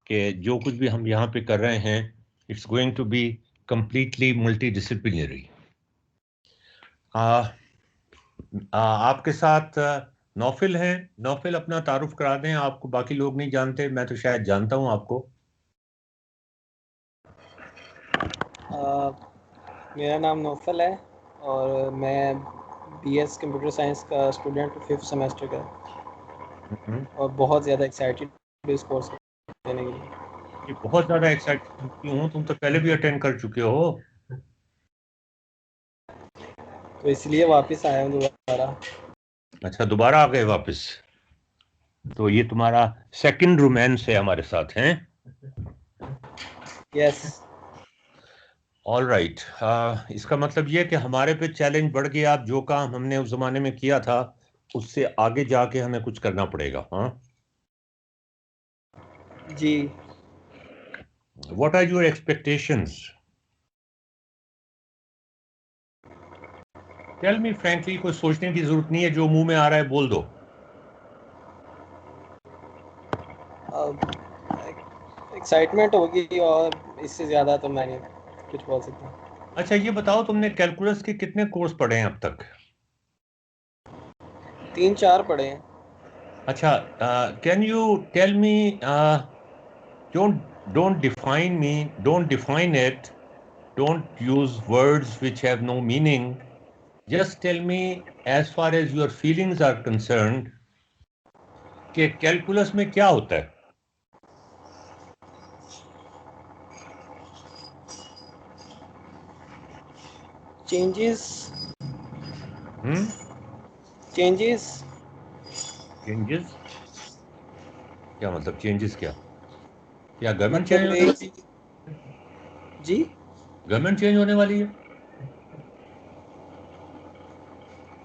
कि जो कुछ भी हम यहाँ पे कर रहे हैं it's going to be completely multidisciplinary. आपके साथ नौफिल हैं। नौफिल, अपना तारुफ करा दें, आपको बाकी लोग नहीं जानते, मैं तो शायद जानता हूं आपको। मेरा नाम नौफल है और मैं बीएस कंप्यूटर साइंस का स्टूडेंट हूँ, 5th सेमेस्टर का, और बहुत ज़्यादा एक्साइटेड इस कोर्स करने के लिए। ये बहुत ज़्यादा एक्साइटेड क्यों हूँ? तुम तो पहले भी अटेंड कर चुके हो। तो इसलिए वापस आया हूँ दोबारा। अच्छा, दोबारा आ गए वापस। तो ये तुम्हारा सेकंड रोमांस है हमारे साथ, हैं? यस। All right. इसका मतलब ये कि हमारे पे चैलेंज बढ़ गया। अब जो काम हमने उस जमाने में किया था उससे आगे जाके हमें कुछ करना पड़ेगा। हाँ जी। What are your expectations? Tell me frankly, कोई सोचने की जरूरत नहीं है, जो मुंह में आ रहा है बोल दो। एक्साइटमेंट होगी और इससे ज़्यादा तो मैं नहीं कुछ बोल सकता। अच्छा ये बताओ, तुमने कैलकुलस के कितने कोर्स पढ़े हैं अब तक? 3-4 पढ़े हैं। अच्छा, can you tell me, don't define me, don't define it, don't use words which have no meaning. Just tell me, as far as your feelings are concerned, कि कैलकुलस में क्या होता है? चेंजेस। हम्म? चेंजेस। चेंजेस? क्या मतलब changes? क्या government change मतलब होने एक वाली? जी, गवर्नमेंट चेंज होने वाली है?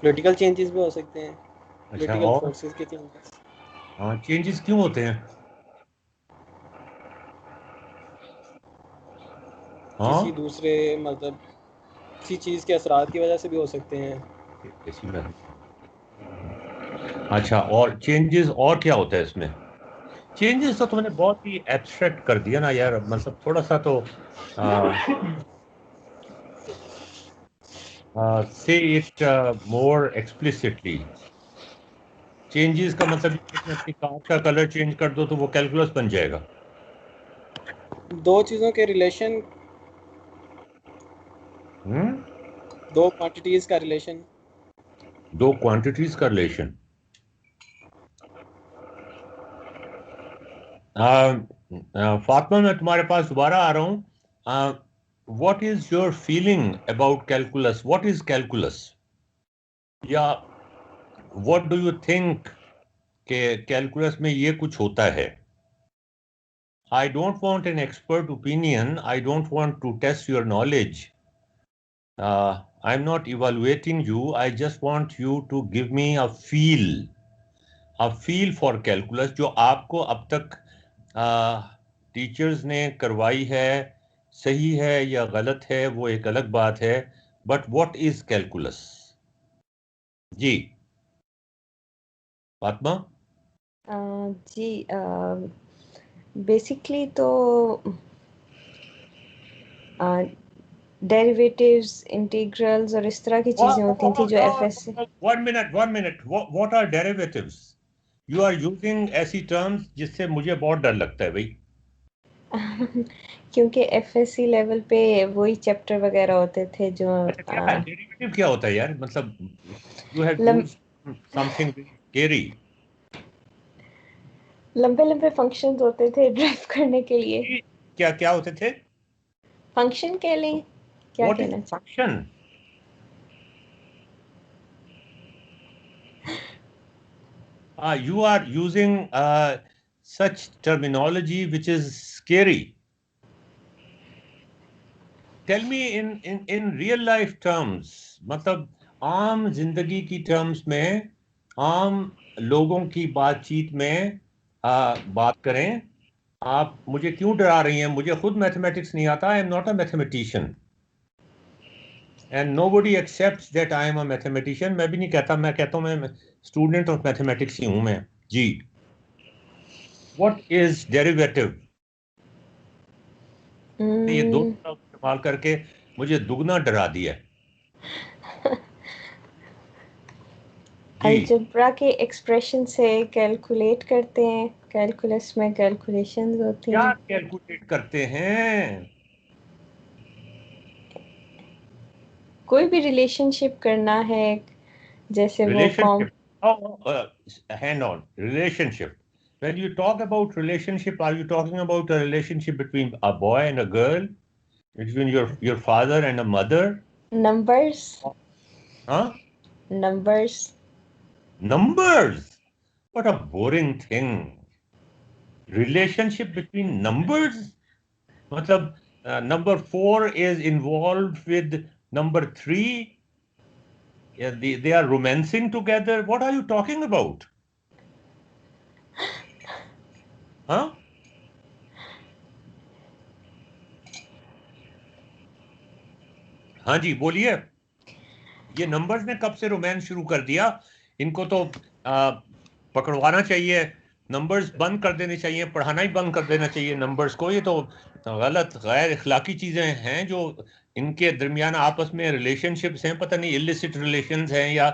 पॉलिटिकल चेंजेस भी हो सकते हैं, अच्छा, पॉलिटिकल और? फोर्सेस के चेंजेस। हाँ, चेंजेस क्यों होते हैं? किसी हाँ, दूसरे मतलब किसी चीज़ के असरात की वजह से भी हो सकते हैं। इसी में। अच्छा, और चेंजेस और क्या होता है इसमें? चेंजेस तो तुमने बहुत ही एब्स्ट्रैक्ट कर दिया ना यार, मतलब थोड़ा सा तो से इट मोर एक्सप्लिसिटली। चेंजेस का मतलब ये है कि अपनी कार का कलर चेंज कर दो तो वो कैलकुलस बन जाएगा। दो चीज़ों के रिलेशन, हम्म? दो क्वांटिटीज़ का रिलेशन। दो क्वांटिटीज का रिलेशन। फातिमा, मैं तुम्हारे पास दोबारा आ रहा हूँ। What is your feeling about calculus? What is calculus? या व्हाट डू यू थिंक कि कैलकुलस में ये कुछ होता है? I don't want an expert opinion. I don't want to test your knowledge. I'm not evaluating you. I just want you to give me a feel for calculus जो आपको अब तक टीचर्स ने करवाई है। सही है या गलत है वो एक अलग बात है, बट व्हाट इज कैलकुलस? जी फातिमा। जी, बेसिकली तो डेरिवेटिव्स, इंटीग्रल्स और इस तरह की चीज़ें होती थी जो FSc. One minute, what are derivatives? You are using ऐसी टर्म्स जिससे मुझे बहुत डर लगता है भाई। क्योंकि एफएससी लेवल पे वही चैप्टर वगैरह होते थे जो अच्छा, क्या डेरिवेटिव क्या होता है यार? मतलब you have lump, used something very scary. लंबे लंबे फंक्शंस होते थे ड्राइव करने के लिए। क्या क्या होते थे? फंक्शन कह लें, क्या व्हाट इज कहना चाहिए। Function? You are using such terminology which is scary. Tell me in real life terms, मतलब आम जिंदगी की टर्म्स में, आम लोगों की बातचीत में बात करें। आप मुझे क्यों डरा रही हैं? मुझे खुद मैथमेटिक्स नहीं आता। I am not a mathematician and nobody accepts that I am a mathematician. मैं भी नहीं कहता, मैं कहता हूँ मैं स्टूडेंट ऑफ मैथमेटिक्स ही हूँ मैं। जी, what is derivative? ये दो इस्तेमाल करके मुझे दुगना डरा दिया। अलजेब्रा के एक्सप्रेशन से कैलकुलेट करते हैं, कैलकुलस में कैलकुलेशंस होती क्या हैं। कैलकुलेट करते हैं? कोई भी रिलेशनशिप करना है, जैसे वो form. Relationship. Hang on. Relationship. When you talk about relationship, are you talking about a relationship between a boy and a girl? Between your father and a mother? Numbers, Huh? Numbers. Numbers. What a boring thing. Relationship between numbers? मतलब number 4 is involved with number 3. Yeah, they are romancing together. What are you talking about? Huh? हाँ जी, बोलिए। ये numbers ने कब से romance शुरू कर दिया? इनको तो पकड़वाना चाहिए, नंबर्स बंद कर देने चाहिए, पढ़ाना ही बंद कर देना चाहिए नंबर्स को। ये तो गलत गैर इखलाकी चीजें हैं जो इनके दरमियान आपस में रिलेशनशिप्स हैं, पता नहीं इलिसिट रिलेशंस हैं या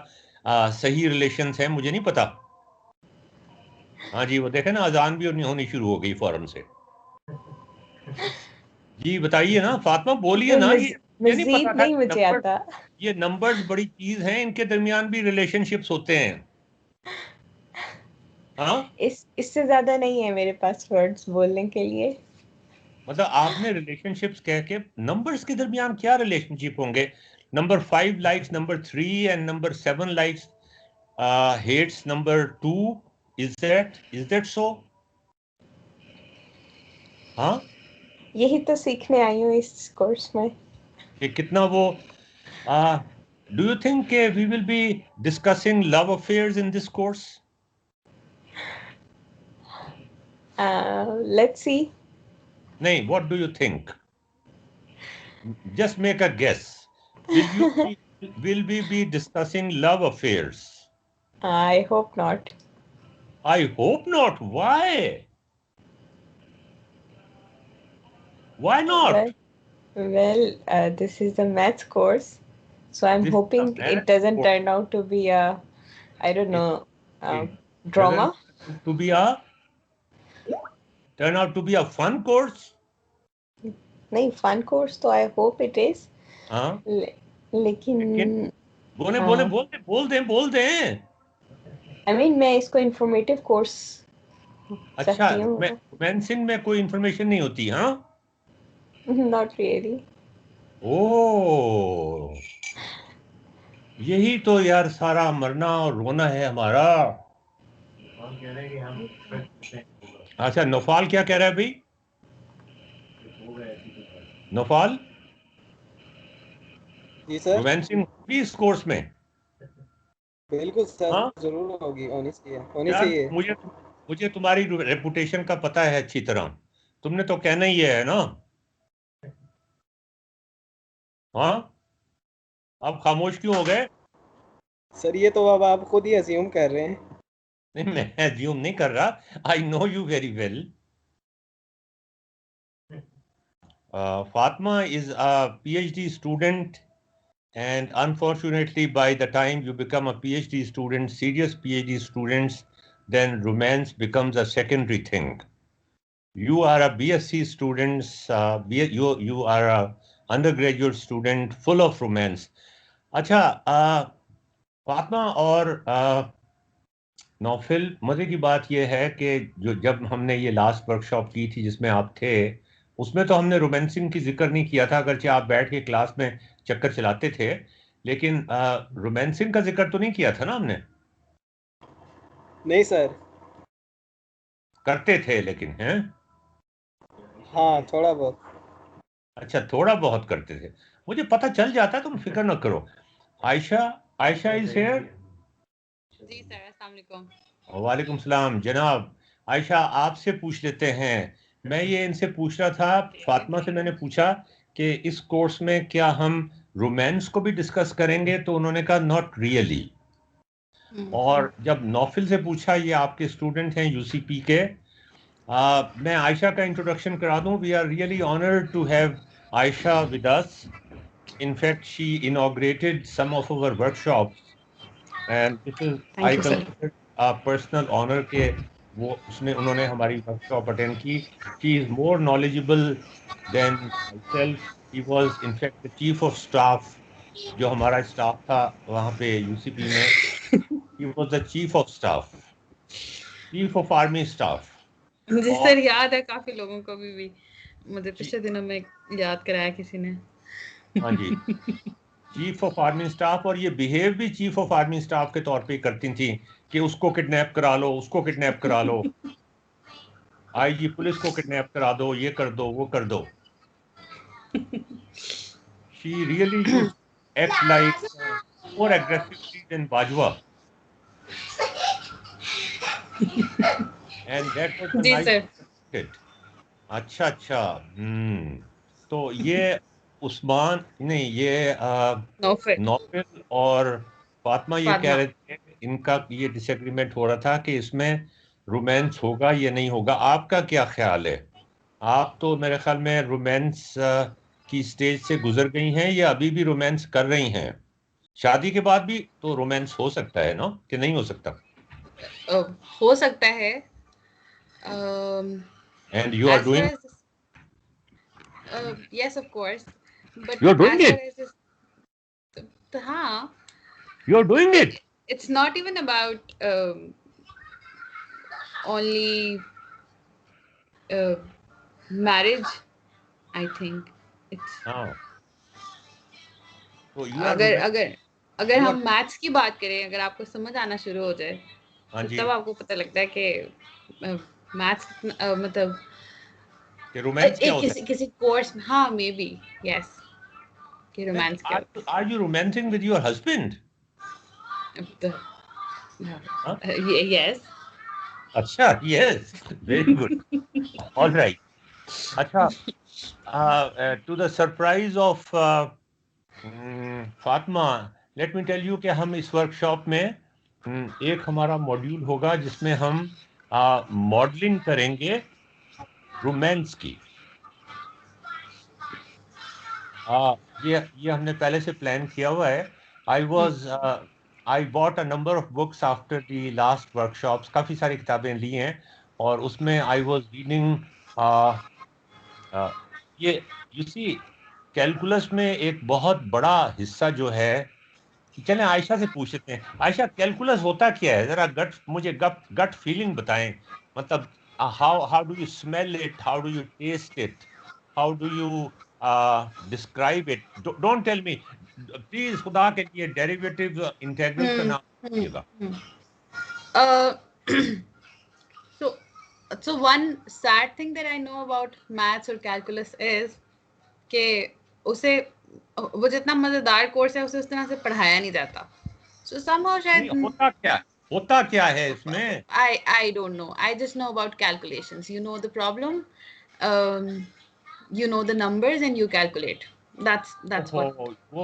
सही रिलेशंस हैं, मुझे नहीं पता। हाँ जी, वो देखे ना, अजान भी होनी शुरू हो गई फौरन से। जी बताइए ना फातिमा, बोलिए ना। ये नहीं पता मजीद था नहीं मुझे नंबर, आता। ये नंबर्स बड़ी चीज हैं, इनके दरमियान भी रिलेशनशिप्स होते हैं। हाँ, इससे ज्यादा नहीं है मेरे पास वर्ड्स बोलने के लिए। मतलब आपने रिलेशनशिप्स कह के नंबर्स के दरमियान क्या रिलेशनशिप होंगे? Number 5 likes number 3 and number 7 likes hates number 2। Is that so? हाँ, यही तो सीखने आई हूँ इस कोर्स में। ये कितना वो do you think we will be discussing love affairs in this course? Let's see. नहीं, what do you think? Just make a guess. Will we be discussing love affairs? I hope not. I hope not. Why? Why not? Well, this is a maths course, so I'm This is a hoping it math doesn't course. turn out to be a, I don't know, It drama. doesn't to be a turn out to be a fun course. नहीं, fun course तो I hope it is. हाँ, लेकिन लेकिन बोले बोले हाँ, बोल दें। I mean मैं इसको informative course अच्छा, चाहती हूँ। रोमांसिंग में कोई इंफॉर्मेशन नहीं होती? हाँ, Not really. ओ, यही तो यार सारा मरना और रोना है हमारा। अच्छा, नौफाल क्या कह रहा है भाई? नौफाल, जी सर। रोमांसिंग होगी इस कोर्स में? बिल्कुल सर, हाँ जरूर होगी, होनी चाहिए, होनी यार, चाहिए। मुझे तुम्हारी रेपुटेशन का पता है अच्छी तरह। तुमने तो कहना ही है ना? हाँ, आप खामोश क्यों हो गए? सर ये तो अब आप खुद ही अज्यूम कर रहे हैं। नहीं, मैं अज्यूम नहीं कर रहा, I know you very well. Fatma is a PhD student, and unfortunately, by the time you become a PhD student, serious PhD students, then romance becomes a secondary thing. You are a BSc student, you are a undergraduate student full of romance. अच्छा, फातिमा और नौफिल, मजे की बात यह है कि जब हमने ये लास्ट वर्कशॉप की थी जिसमें आप थे, उसमें तो हमने रोमांसिंग की जिक्र नहीं किया था, अगरचे आप बैठ के क्लास में चक्कर चलाते थे, लेकिन रोमांसिंग का जिक्र तो नहीं किया था ना हमने? नहीं सर। करते थे लेकिन, हैं? हाँ, थोड़ा बहुत। अच्छा, थोड़ा बहुत करते थे, मुझे पता चल जाता, तुम फिक्र न करो। Ayesha, Ayesha is here. जी सर, अस्सलाम वालेकुम। वालेकुम सलाम जनाब। आयशा, आपसे पूछ लेते हैं। मैं ये इनसे पूछ रहा था, फातिमा से मैंने पूछा कि इस कोर्स में क्या हम रोमांस को भी डिस्कस करेंगे, तो उन्होंने कहा नॉट रियली। और जब नौफिल से पूछा, ये आपके स्टूडेंट हैं यूसीपी के, मैं आयशा का इंट्रोडक्शन करा दूं. We are really honoured to have Ayesha with us. In fact, she inaugurated some of our workshops, and this is, I Thank you, sir. consider a personal honor के वो उन्होंने हमारी workshop attend की. She is more knowledgeable than myself. She was in fact the chief of staff. जो हमारा staff था वहाँ पे UCP में, he was the chief of staff, chief of army staff. मुझे सर याद है काफी लोगों को भी मुझे पिछले दिनों में याद कराया किसी ने. हाँ जी, चीफ ऑफ आर्मी स्टाफ. और ये बिहेव भी चीफ ऑफ आर्मी स्टाफ के तौर पे करती थी कि उसको किडनैप करा लो, उसको किडनैप करा लो, आईजी पुलिस को किडनैप करा दो, ये कर दो, वो कर दो. She really used act like more aggressively than Bajwa. And that was जी nice. सर. अच्छा. तो ये उस्मान नहीं, ये नौफल और फातिमा ये कह रहे थे, इनका ये डिसएग्रीमेंट हो रहा था कि इसमें रोमांस होगा या नहीं होगा. आपका क्या ख्याल है? आप तो मेरे ख्याल में रोमांस की स्टेज से गुजर गई हैं या अभी भी रोमांस कर रही हैं? शादी के बाद भी तो रोमांस हो सकता है ना, कि नहीं हो सकता? हो सकता है. And you are doing yes, of course, but you are doing it. हाँ, you are doing it. It's not even about only marriage. I think it's तो अगर हम मैथ्स की बात करें, अगर आपको समझ आना शुरू हो जाए तो तब आपको पता लगता है कि मैथ्स मतलब कि रोमांस क्या होता है किसी कोर्स में. हाँ, मे बी यस, कि रोमांस क्या होता है. Are you romancing with your husband? Yes. अच्छा, yes, very good. All right. अच्छा, to the surprise of Fatma, let me tell you कि हम इस वर्कशॉप में एक हमारा मॉड्यूल होगा जिसमें हम मॉडलिंग करेंगे रोमांस की. ये हमने पहले से प्लान किया हुआ है. I bought a number of books after the last workshops. काफ़ी सारी किताबें ली हैं और उसमें I was reading ये you see कैलकुलस में एक बहुत बड़ा हिस्सा जो है. चलें आयशा से पूछ लेते हैं. आयशा, कैलकुलस होता क्या है? जरा मुझे गट फीलिंग बताएं. मतलब how do you smell it? How do you taste it? How do you describe it? Don't tell me. Please, खुदा के लिए डेरिवेटिव इंटेग्रल का नाम दीजिएगा. So one sad thing that I know about maths और calculus is कि उसे वो जितना मजेदार कोर्स है उसे उस तरह से पढ़ाया नहीं जाता. So somehow शायद होता क्या है इसमें? I don't know. I just know about calculations. You know the problem, you know the numbers and you calculate. That's what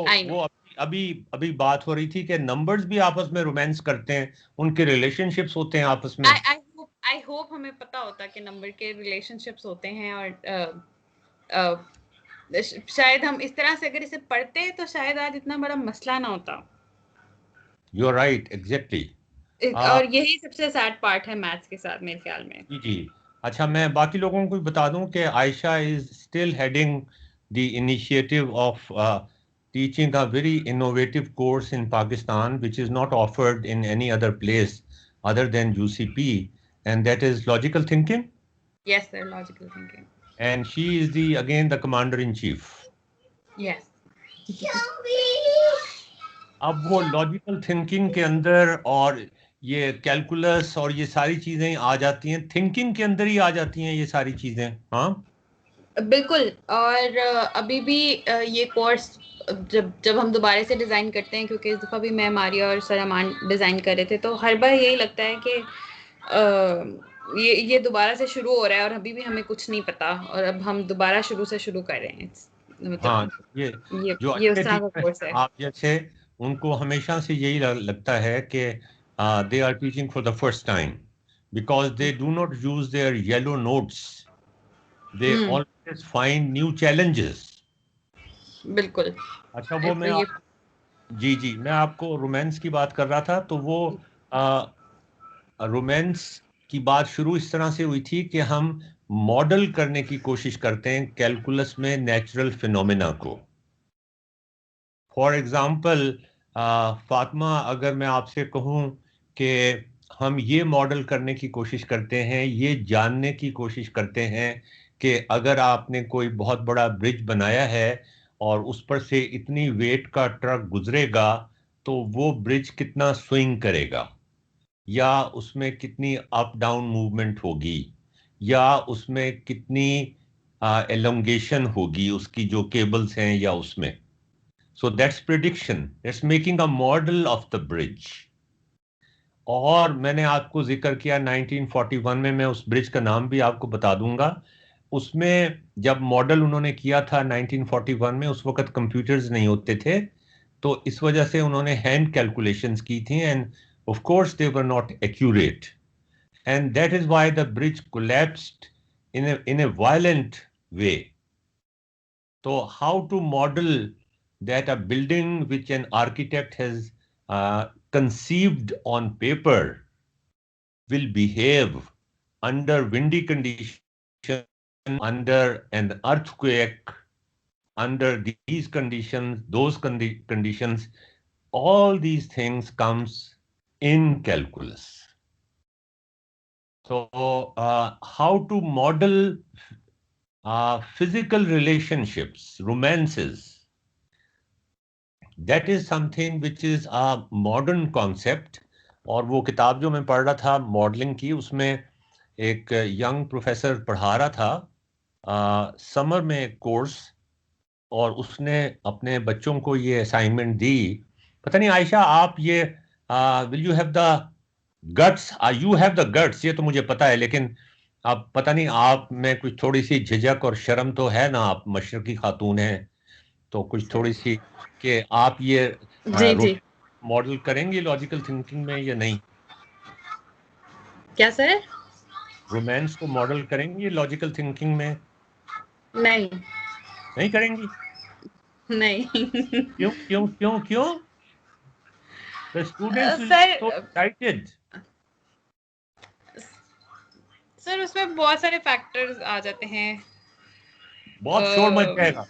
I know. अभी बात हो रही थी कि नंबर्स भी आपस में रोमांस करते हैं, उनके रिलेशनशिप्स होते हैं आपस में. I hope हमें पता होता कि नंबर के रिलेशनशिप्स होते हैं और शायद हम इस तरह से अगर इसे पढ़ते तो शायद आज इतना बड़ा मसला ना होता. You are right, exactly. और यही सबसे सैड पार्ट है मैथ्स के साथ मेरे ख्याल में. जी. अच्छा, मैं बाकी लोगों को भी बता दूं कि Ayesha is still heading the initiative of teaching a very innovative course in Pakistan which is not offered in any other place other than UCP, and that is logical thinking. Yes sir, logical thinking. And she is again the commander in chief. Yes. अब वो logical thinking के अंदर और ये calculus और ये सारी चीजें आ जाती हैं, थिंकिंग के अंदर ही आ जाती हैं ये सारी चीजें. हाँ बिल्कुल. और अभी भी ये कोर्स जब हम दोबारा से डिज़ाइन करते हैं, क्योंकि इस दफ़ा भी मैं, मारिया और सर अमान डिज़ाइन कर रहे थे, तो हर बार यही लगता है कि ये दोबारा से शुरू हो रहा है और अभी भी हमें कुछ नहीं पता और अब हम दोबारा शुरू से शुरू कर रहे हैं. हाँ, ये जो ये उस तरह का कोर्स है. आप जैसे उनको हमेशा से यही लगता है कि they are teaching for the first time. because they do not use their yellow notes. They Hmm. always find new challenges. बिल्कुल. अच्छा, वो मैं ये जी मैं आपको रोमांस की बात कर रहा था, तो वो रोमांस की बात शुरू इस तरह से हुई थी कि हम मॉडल करने की कोशिश करते हैं कैलकुलस में नेचुरल फिनोमेना को. फॉर एग्जाम्पल फातिमा, अगर मैं आपसे कहूँ कि हम ये मॉडल करने की कोशिश करते हैं, ये जानने की कोशिश करते हैं कि अगर आपने कोई बहुत बड़ा ब्रिज बनाया है और उस पर से इतनी वेट का ट्रक गुजरेगा तो वो ब्रिज कितना स्विंग करेगा, या उसमें कितनी अप डाउन मूवमेंट होगी, या उसमें कितनी एलोंगेशन होगी उसकी जो केबल्स हैं या उसमें. So that's prediction. That's making a model of the bridge. और मैंने आपको जिक्र किया 1941 में, मैं उस ब्रिज का नाम भी आपको बता दूंगा. उसमें जब मॉडल उन्होंने किया था 1941 में, उस वक्त कंप्यूटर्स नहीं होते थे, तो इस वजह से उन्होंने हैंड कैलकुलेशंस की थी, end of course they were not accurate, and that is why the bridge collapsed in a violent way. So how to model that a building which an architect has conceived on paper will behave under windy conditions, under an earthquake, under these conditions, those conditions, all these things comes in calculus. So how to model physical relationships, romances, that is something which is a modern concept. और वो किताब जो मैं पढ़ रहा था modelling की, उसमें एक यंग प्रोफेसर पढ़ा रहा था समर में एक कोर्स, और उसने अपने बच्चों को ये असाइनमेंट दी. पता नहीं आयशा, आप ये will you have the guts, you have the guts, ये तो मुझे पता है, लेकिन अब पता नहीं आप में कुछ थोड़ी सी झिझक और शर्म तो है ना, आप मशरकी खातून हैं, तो कुछ थोड़ी सी कि आप ये जी मॉडल करेंगे लॉजिकल थिंकिंग में या नहीं? क्या सर? रोमांस को मॉडल करेंगे लॉजिकल थिंकिंग में? नहीं नहीं करेंगी? नहीं. क्यों क्यों क्यों क्यों? The students will be sir so excited. Sir उसमें बहुत सारे फैक्टर्स आ जाते हैं. बहुत शोर मच जाएगा.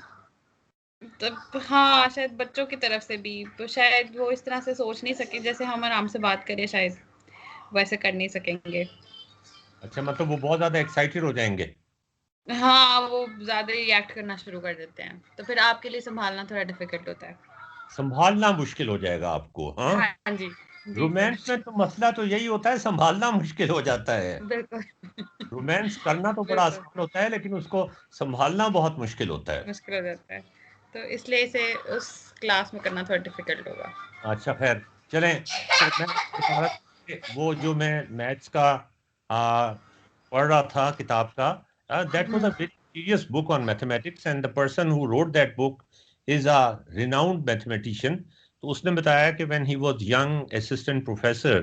तब हाँ, शायद बच्चों की तरफ से भी, तो शायद वो इस तरह से सोच नहीं सके जैसे हम आराम से बात करें, शायद वैसे कर नहीं सकेंगे. अच्छा, मतलब वो बहुत ज्यादा एक्साइटेड हो जाएंगे. हाँ, वो ज्यादा रिएक्ट करना शुरू कर देते हैं, तो फिर आपके लिए संभालना थोड़ा डिफिकल्ट होता है. संभालना मुश्किल हो जाएगा आपको. हाँ, हाँ जी. रोमांस में तो मसला तो यही होता है, संभालना मुश्किल हो जाता है. बिल्कुल. रोमांस करना तो बड़ा आसान होता है, लेकिन उसको संभालना बहुत मुश्किल होता है. मुश्किल हो जाता है, तो इसलिए इसे उस क्लास में करना थोड़ा डिफिकल्ट होगा. अच्छा, खैर चलें. तो मैं बता रहा था कि वो जो मैं मैथ्स का पढ़ रहा था किताब का, that was a very serious book on mathematics, and the person who wrote that book is a renowned mathematician. तो उसने बताया कि when he was young assistant professor,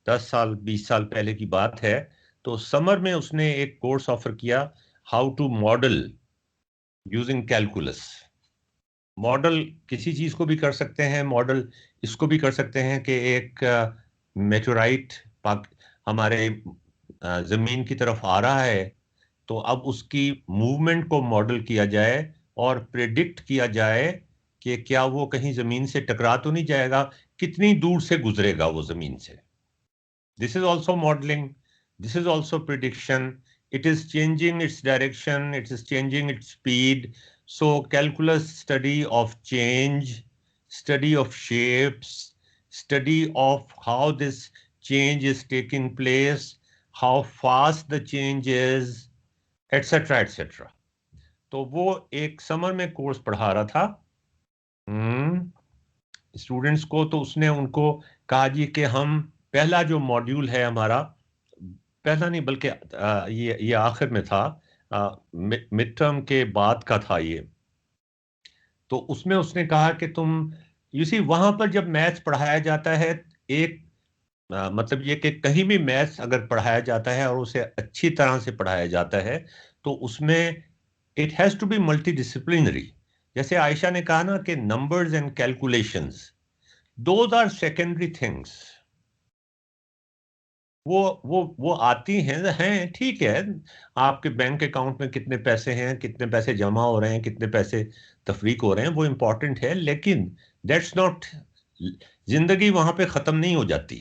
10 साल 20 साल पहले की बात है, तो समर में उसने एक कोर्स ऑफर किया, how to model using calculus. Model किसी चीज को भी कर सकते हैं, मॉडल इसको भी कर सकते हैं कि एक मेटोराइट हमारे जमीन की तरफ आ रहा है, तो अब उसकी मूवमेंट को मॉडल किया जाए और प्रेडिक्ट किया जाए कि क्या वो कहीं जमीन से टकरा तो नहीं जाएगा, कितनी दूर से गुजरेगा वो जमीन से. This is also modelling, this is also prediction. It is changing its direction, it is changing its speed. So calculus study of change, study of shapes, study of how this change is taking place, how fast the change is, etc. etc. तो वो एक summer में course पढ़ा रहा था students को. तो उसने उनको कहा जी कि हम पहला जो मॉड्यूल है हमारा, पहला नहीं बल्कि ये आखिर में था, मिड टर्म के बाद का था ये. तो उसमें उसने कहा कि तुम वहां पर जब मैथ्स पढ़ाया जाता है, एक मतलब ये कि कहीं भी मैथ्स अगर पढ़ाया जाता है और उसे अच्छी तरह से पढ़ाया जाता है तो उसमें it has to be multidisciplinary. जैसे आयशा ने कहा ना कि numbers and calculations, those are secondary things. वो आती हैं ठीक है, आपके बैंक अकाउंट में कितने पैसे हैं, कितने पैसे जमा हो रहे हैं, कितने पैसे तफरीक हो रहे हैं, वो इंपॉर्टेंट है, लेकिन दैट्स नॉट, जिंदगी वहां पे खत्म नहीं हो जाती।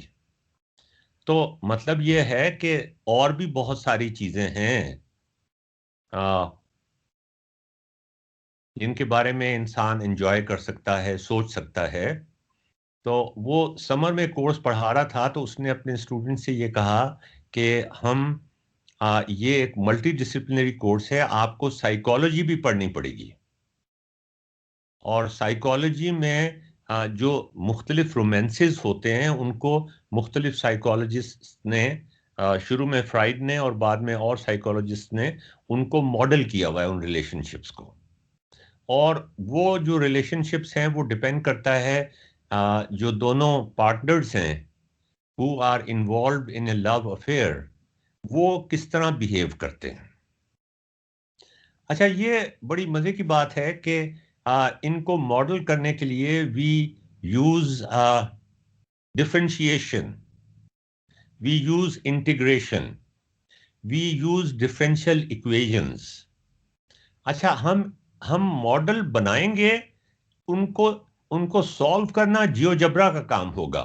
तो मतलब ये है कि और भी बहुत सारी चीजें हैं जिनके बारे में इंसान एंजॉय कर सकता है, सोच सकता है। तो वो समर में कोर्स पढ़ा रहा था तो उसने अपने स्टूडेंट से ये कहा कि हम ये एक मल्टी डिसिप्लिनरी कोर्स है, आपको साइकोलॉजी भी पढ़नी पड़ेगी। और साइकोलॉजी में जो मुख्तलिफ रोमांसेस होते हैं उनको मुख्तलिफ साइकोलॉजिस्ट ने शुरू में फ्राइड ने और बाद में और साइकोलॉजिस्ट ने उनको मॉडल किया हुआ है उन रिलेशनशिप्स को। और वो जो रिलेशनशिप्स हैं वो डिपेंड करता है जो दोनों पार्टनर्स हैं who are involve in a love affair, वो किस तरह बिहेव करते हैं। अच्छा, ये बड़ी मजे की बात है कि इनको मॉडल करने के लिए we use differentiation, we use integration, we use differential equations. अच्छा, हम मॉडल बनाएंगे, उनको उनको सॉल्व करना जियोजेब्रा का काम होगा।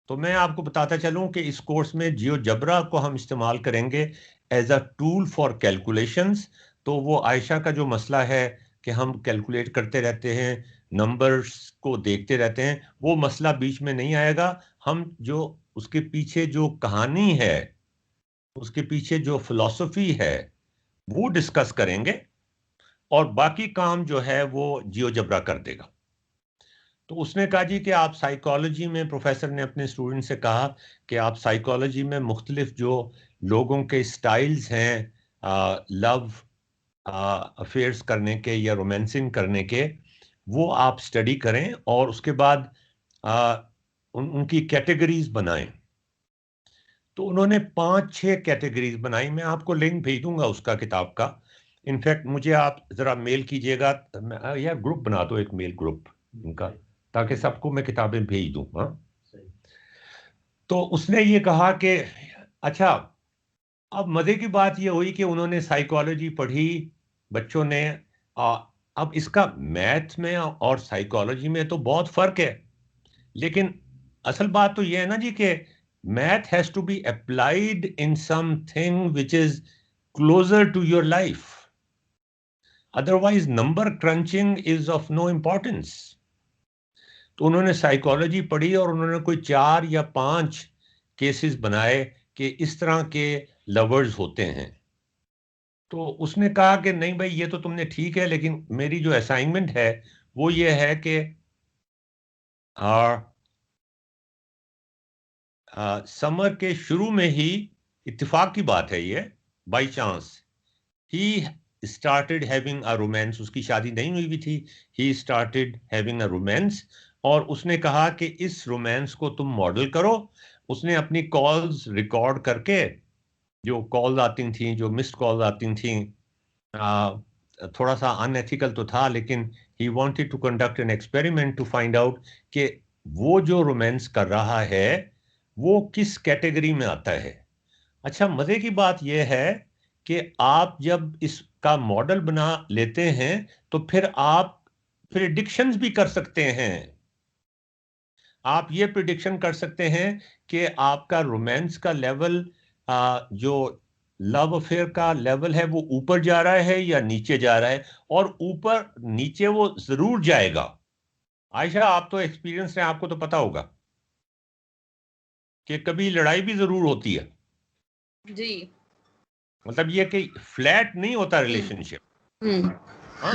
तो मैं आपको बताता चलूं कि इस कोर्स में जियोजेब्रा को हम इस्तेमाल करेंगे as a tool for calculations. तो वो आयशा का जो मसला है कि हम कैलकुलेट करते रहते हैं, नंबर्स को देखते रहते हैं, वो मसला बीच में नहीं आएगा। हम जो उसके पीछे जो कहानी है, उसके पीछे जो फिलॉसफी है, वो डिस्कस करेंगे और बाकी काम जो है वो जियोजेब्रा कर देगा। तो उसने कहा जी कि आप साइकोलॉजी में, प्रोफेसर ने अपने स्टूडेंट से कहा कि आप साइकोलॉजी में मुख्तलिफ जो लोगों के स्टाइल्स हैं लव अफेयर्स करने के या रोमांसिंग करने के, वो आप स्टडी करें और उसके बाद उनकी कैटेगरीज बनाएं। तो उन्होंने 5-6 कैटेगरीज बनाई। मैं आपको लिंक भेज दूंगा उसका, किताब का। इनफैक्ट मुझे आप जरा मेल कीजिएगा या ग्रुप बना दो, एक मेल ग्रुप इनका, ताकि सबको मैं किताबें भेज दूं। हाँ, तो उसने ये कहा कि अच्छा, अब मजे की बात ये हुई कि उन्होंने साइकोलॉजी पढ़ी बच्चों ने। अब इसका मैथ में और साइकोलॉजी में तो बहुत फर्क है, लेकिन असल बात तो ये है ना जी कि math has to be applied in something which is closer to your life, otherwise number crunching is of no importance. तो उन्होंने साइकोलॉजी पढ़ी और उन्होंने कोई 4 या 5 केसेस बनाए कि इस तरह के लवर्स होते हैं। तो उसने कहा कि नहीं भाई, ये तो तुमने ठीक है, लेकिन मेरी जो असाइनमेंट है वो ये है कि समर के शुरू में ही, इत्तेफाक की बात है ये, by chance he started having a romance. उसकी शादी नहीं हुई भी थी, he started having a romance. और उसने कहा कि इस रोमांस को तुम मॉडल करो। उसने अपनी कॉल्स रिकॉर्ड करके, जो कॉल्स आती थी, जो मिस्ड कॉल्स आती थी, थोड़ा सा अनएथिकल तो था, लेकिन he wanted to conduct an experiment to find out कि वो जो रोमांस कर रहा है वो किस कैटेगरी में आता है। अच्छा, मजे की बात यह है कि आप जब इसका मॉडल बना लेते हैं तो फिर आप प्रिडिक्शंस भी कर सकते हैं। आप ये प्रिडिक्शन कर सकते हैं कि आपका रोमांस का लेवल, जो लव अफेयर का लेवल है, वो ऊपर जा रहा है या नीचे जा रहा है। और ऊपर नीचे वो जरूर जाएगा। आयशा, आप तो एक्सपीरियंस है, आपको तो पता होगा कि कभी लड़ाई भी जरूर होती है। जी। मतलब ये कि फ्लैट नहीं होता रिलेशनशिप। हाँ,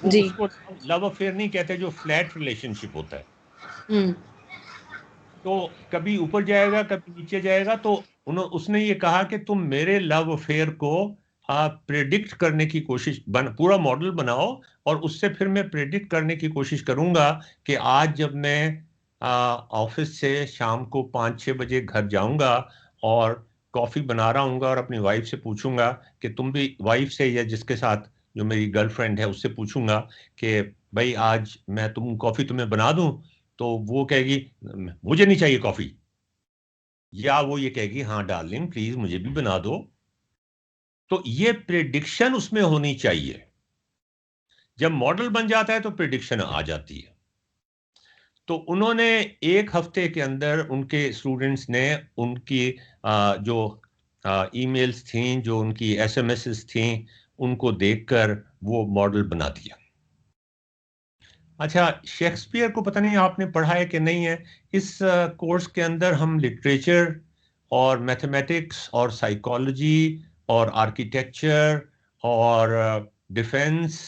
वो जी। उसको लव अफेयर नहीं कहते जो फ्लैट रिलेशनशिप होता है। तो कभी ऊपर जाएगा, कभी नीचे जाएगा। तो उसने ये कहा कि तुम मेरे लव अफेयर को प्रेडिक्ट करने की कोशिश, पूरा मॉडल बनाओ और उससे फिर मैं प्रेडिक्ट करने की कोशिश करूंगा कि आज जब मैं ऑफिस से शाम को 5-6 बजे घर जाऊंगा और कॉफ़ी बना रहा हूँ और अपनी वाइफ से पूछूंगा कि तुम भी, वाइफ से या जिसके साथ जो मेरी गर्लफ्रेंड है उससे पूछूंगा कि भाई आज मैं कॉफ़ी तुम्हें बना दूं, तो वो कहेगी मुझे नहीं चाहिए कॉफ़ी, या वो ये कहेगी हाँ डार्लिंग प्लीज मुझे भी बना दो। तो ये प्रिडिक्शन उसमें होनी चाहिए। जब मॉडल बन जाता है तो प्रिडिक्शन आ जाती है। तो उन्होंने 1 हफ्ते के अंदर उनके स्टूडेंट्स ने उनकी जो ईमेल्स थी, जो उनकी एसएमएस थी, उनको देखकर वो मॉडल बना दिया। अच्छा, शेक्सपियर को पता नहीं आपने पढ़ा है कि नहीं है। इस कोर्स के अंदर हम लिटरेचर और मैथमेटिक्स और साइकोलॉजी और आर्किटेक्चर और डिफेंस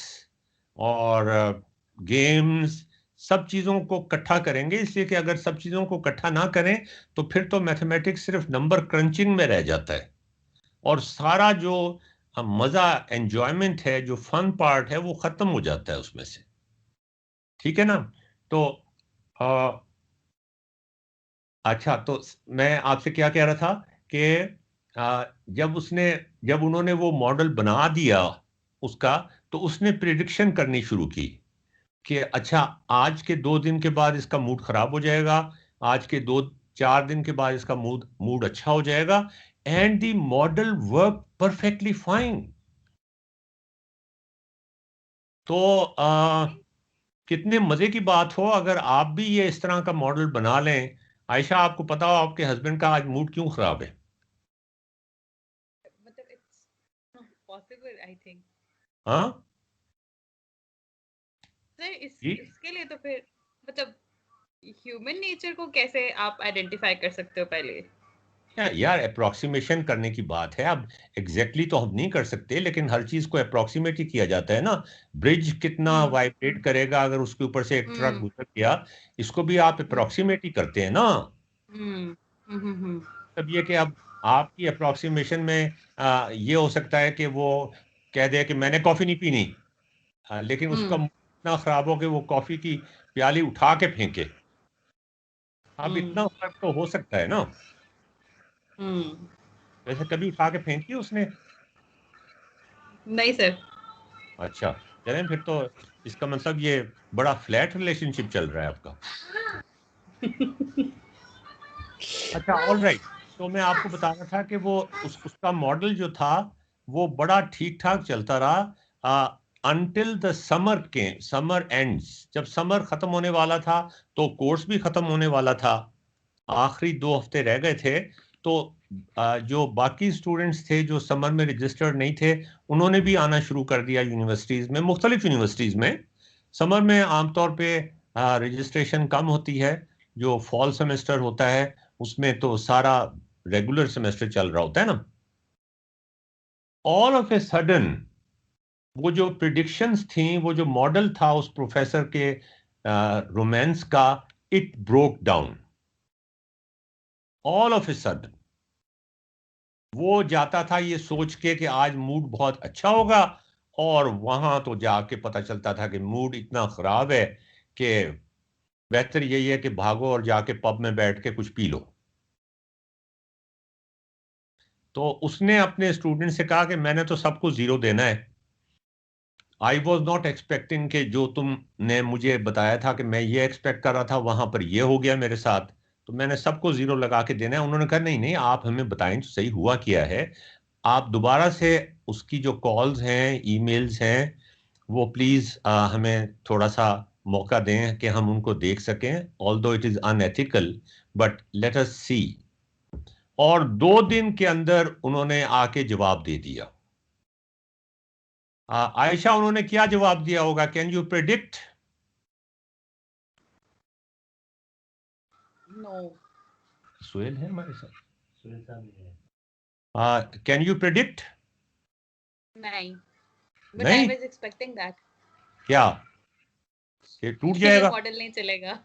और गेम्स, सब चीज़ों को इकट्ठा करेंगे, इसलिए कि अगर सब चीज़ों को इकट्ठा ना करें तो फिर तो मैथमेटिक्स सिर्फ नंबर क्रंचिंग में रह जाता है और सारा जो मज़ा, एंजॉयमेंट है, जो फन पार्ट है, वो ख़त्म हो जाता है उसमें से। ठीक है ना। तो आ, अच्छा, तो मैं आपसे क्या कह रहा था कि जब उन्होंने वो मॉडल बना दिया उसका, तो उसने प्रिडिक्शन करनी शुरू की कि अच्छा आज के 2 दिन के बाद इसका मूड खराब हो जाएगा, आज के 2-4 दिन के बाद इसका मूड मूड अच्छा हो जाएगा, and the model work perfectly fine. तो कितने मजे की बात हो अगर आप भी ये इस तरह का मॉडल बना लें। आयशा, आपको पता हो आपके हस्बैंड का आज मूड क्यों खराब है? मतलब इट्स पॉसिबल आई थिंक हाँ सर। जी। इसके लिए तो फिर मतलब ह्यूमन नेचर को कैसे आप आइडेंटिफाई कर सकते हो पहले? यार अप्रोक्सीमेशन करने की बात है। अब एग्जैक्टली तो हम नहीं कर सकते, लेकिन हर चीज को अप्रोक्सीमेट ही किया जाता है ना। ब्रिज कितना वाइब्रेट करेगा अगर उसके ऊपर से एक ट्रक गुजर गया, इसको भी आप अप्रोक्सीमेट ही करते हैं ना। तब ये कि अब आपकी अप्रोक्सीमेशन में ये हो सकता है कि वो कह दे कि मैंने कॉफी नहीं पीनी, लेकिन उसका मूड इतना खराब हो कि वो कॉफी की प्याली उठा के फेंके। अब इतना फर्क तो हो सकता है ना। वैसे कभी उठा के फेंकी उसने? नहीं सर। अच्छा, चलें फिर तो इसका मतलब ये बड़ा फ्लैट रिलेशनशिप चल रहा है आपका। अच्छा, ऑल राइट। तो मैं आपको बता रहा था कि वो उसका मॉडल जो था वो बड़ा ठीक ठाक चलता रहा अनटिल द समर एंड्स। जब समर खत्म होने वाला था तो कोर्स भी खत्म होने वाला था, आखिरी 2 हफ्ते रह गए थे। तो जो बाकी स्टूडेंट्स थे जो समर में रजिस्टर्ड नहीं थे, उन्होंने भी आना शुरू कर दिया यूनिवर्सिटीज़ में, मुख्तलिफ यूनिवर्सिटीज़ में। समर में आमतौर पे रजिस्ट्रेशन कम होती है, जो फॉल सेमेस्टर होता है उसमें तो सारा रेगुलर सेमेस्टर चल रहा होता है ना। ऑल ऑफ ए सडन वो जो प्रिडिक्शंस थी, वो जो मॉडल था उस प्रोफेसर के रोमांस का, it broke down all of a sudden. वो जाता था ये सोच के कि आज मूड बहुत अच्छा होगा, और वहां तो जाके पता चलता था कि मूड इतना खराब है कि बेहतर यही है कि भागो और जाके पब में बैठ के कुछ पी लो। तो उसने अपने स्टूडेंट से कहा कि मैंने तो सबको 0 देना है। आई वॉज नॉट एक्सपेक्टिंग कि जो तुमने मुझे बताया था कि मैं ये एक्सपेक्ट कर रहा था वहां पर ये हो गया मेरे साथ, तो मैंने सबको 0 लगा के देना है। उन्होंने कहा नहीं नहीं, आप हमें बताएं तो सही हुआ क्या है। आप दोबारा से उसकी जो कॉल्स हैं, ईमेल्स हैं, वो प्लीज हमें थोड़ा सा मौका दें कि हम उनको देख सकें, although it is unethical, but let us see. और 2 दिन के अंदर उन्होंने आके जवाब दे दिया। आयशा, उन्होंने क्या जवाब दिया होगा? Can you predict? No. Suhail है हमारे साथ? सुहेल साहब, कैन यू प्रेडिक्ट? नहीं, बट आई नहीं, वाज एक्सपेक्टिंग दैट क्या ये टूट ये जाएगा? मॉडल नहीं चलेगा।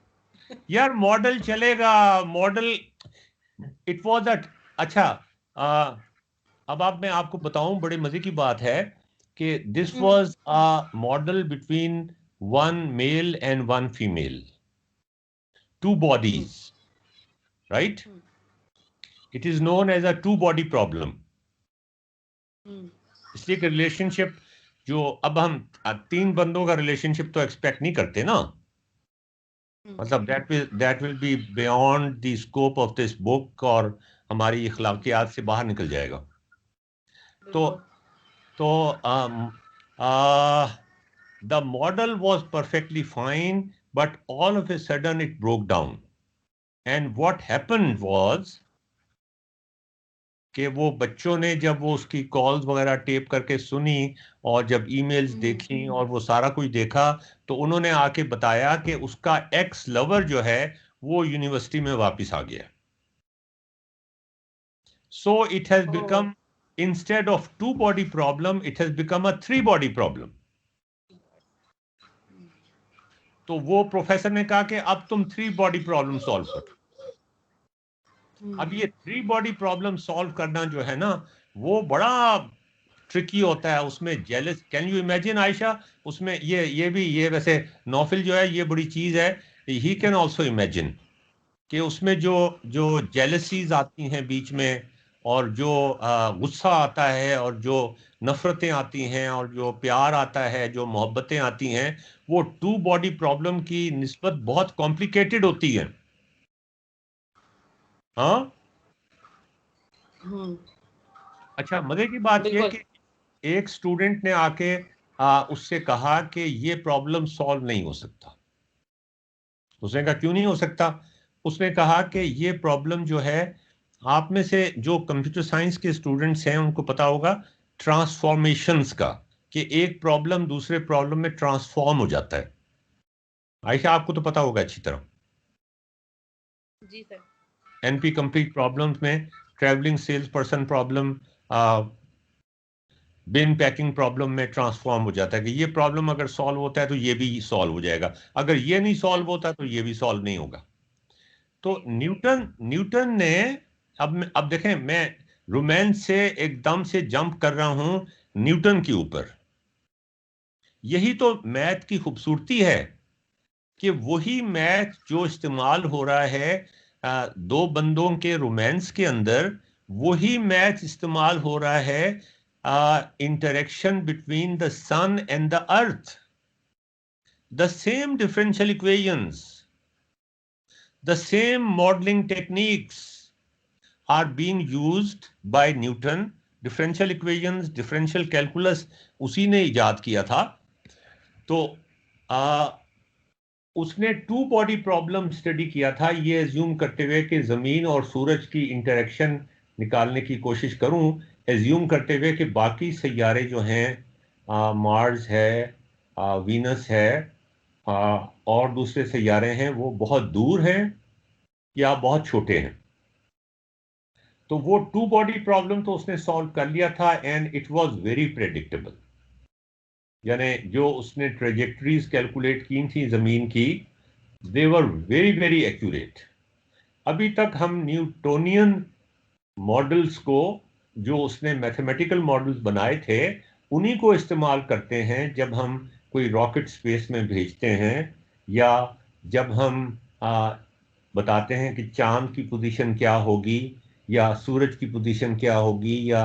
यार मॉडल चलेगा, मॉडल इट वॉज अ अच्छा। आ, अब आप, मैं आपको बताऊं, बड़े मजे की बात है कि this was a model between 1 male and 1 female. two bodies, right? It is known as a two body problem. इसलिए कि रिलेशनशिप जो अब हम तीन बंदों का रिलेशनशिप तो एक्सपेक्ट नहीं करते ना, मतलब that will be beyond the scope of this book और हमारी इखलाकियात से बाहर निकल जाएगा. तो the model was perfectly fine, but all of a sudden it broke down. And what happened was कि वो बच्चों ने जब वो उसकी कॉल्स वगैरह टेप करके सुनी और जब ईमेल्स देखी और वो सारा कुछ देखा, तो उन्होंने आके बताया कि उसका एक्स लवर जो है वो यूनिवर्सिटी में वापस आ गया. So it has become, instead of two body problem, it has become a three body problem. तो वो प्रोफेसर ने कहा कि अब तुम थ्री बॉडी प्रॉब्लम सॉल्व करो. अब ये थ्री बॉडी प्रॉब्लम सॉल्व करना जो है ना वो बड़ा ट्रिकी होता है. उसमें jealous, can you imagine Ayesha, उसमें ये वैसे नॉफिल जो है ये बड़ी चीज है, ही कैन ऑल्सो इमेजिन कि उसमें जो जेलसीज आती हैं बीच में और जो गुस्सा आता है और जो नफरतें आती हैं और जो प्यार आता है, जो मोहब्बतें आती हैं, वो टू बॉडी प्रॉब्लम की निस्बत बहुत कॉम्प्लिकेटेड होती है. हाँ, अच्छा, मजे की बात यह कि एक स्टूडेंट ने आके उससे कहा कि ये प्रॉब्लम सॉल्व नहीं हो सकता. उसने कहा क्यों नहीं हो सकता? उसने कहा कि ये प्रॉब्लम जो है, आप में से जो कंप्यूटर साइंस के स्टूडेंट्स हैं उनको पता होगा ट्रांसफॉर्मेशंस का, कि एक प्रॉब्लम दूसरे प्रॉब्लम में ट्रांसफॉर्म हो जाता है. आयशा आपको तो पता होगा अच्छी तरह. जी सर. एनपी कंप्लीट प्रॉब्लम्स में travelling sales person problem, bin packing problem में ट्रांसफॉर्म हो जाता है कि ये प्रॉब्लम अगर सॉल्व होता है तो ये भी सॉल्व हो जाएगा, अगर ये नहीं सॉल्व होता तो ये भी सॉल्व नहीं होगा. तो न्यूटन ने, अब देखें, मैं रोमांस से एकदम से जंप कर रहा हूं न्यूटन के ऊपर. यही तो मैथ की खूबसूरती है कि वही मैथ जो इस्तेमाल हो रहा है दो बंदों के रोमांस के अंदर, वही मैथ इस्तेमाल हो रहा है interaction between the sun and the earth. The same differential equations, the same modeling techniques are being used by Newton. Differential equations, differential calculus उसी ने इजाद किया था. तो उसने टू बॉडी प्रॉब्लम स्टडी किया था, ये एज्यूम करते हुए कि जमीन और सूरज की इंटरेक्शन निकालने की कोशिश करूं, एज्यूम करते हुए कि बाकी सैयारे जो हैं, मार्स है, वीनस है, और दूसरे सैयारे हैं, वो बहुत दूर हैं या बहुत छोटे हैं. तो वो टू बॉडी प्रॉब्लम तो उसने सॉल्व कर लिया था and it was very predictable. यानी जो उसने ट्रेजेक्टरीज कैलकुलेट की थी जमीन की, दे वर वेरी वेरी एक्यूरेट. अभी तक हम न्यूटोनियन मॉडल्स को, जो उसने मैथमेटिकल मॉडल्स बनाए थे, उन्हीं को इस्तेमाल करते हैं जब हम कोई रॉकेट स्पेस में भेजते हैं, या जब हम बताते हैं कि चांद की पोजीशन क्या होगी, या सूरज की पोजीशन क्या होगी, या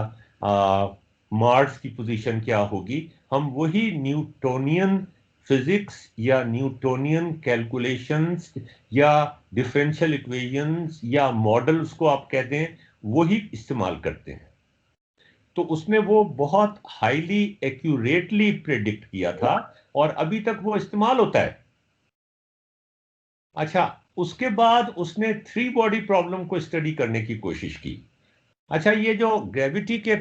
मार्स की पोजीशन क्या होगी. हम वही न्यूटोनियन फिजिक्स या न्यूटोनियन कैलकुलेशंस या डिफरेंशियल इक्वेशंस या मॉडल्स को आप कहते हैं, वही इस्तेमाल करते हैं. तो उसने वो बहुत हाईली एक्यूरेटली प्रेडिक्ट किया था और अभी तक वो इस्तेमाल होता है. अच्छा, उसके बाद उसने थ्री बॉडी प्रॉब्लम को स्टडी करने की कोशिश की. अच्छा, ये जो ग्रेविटी के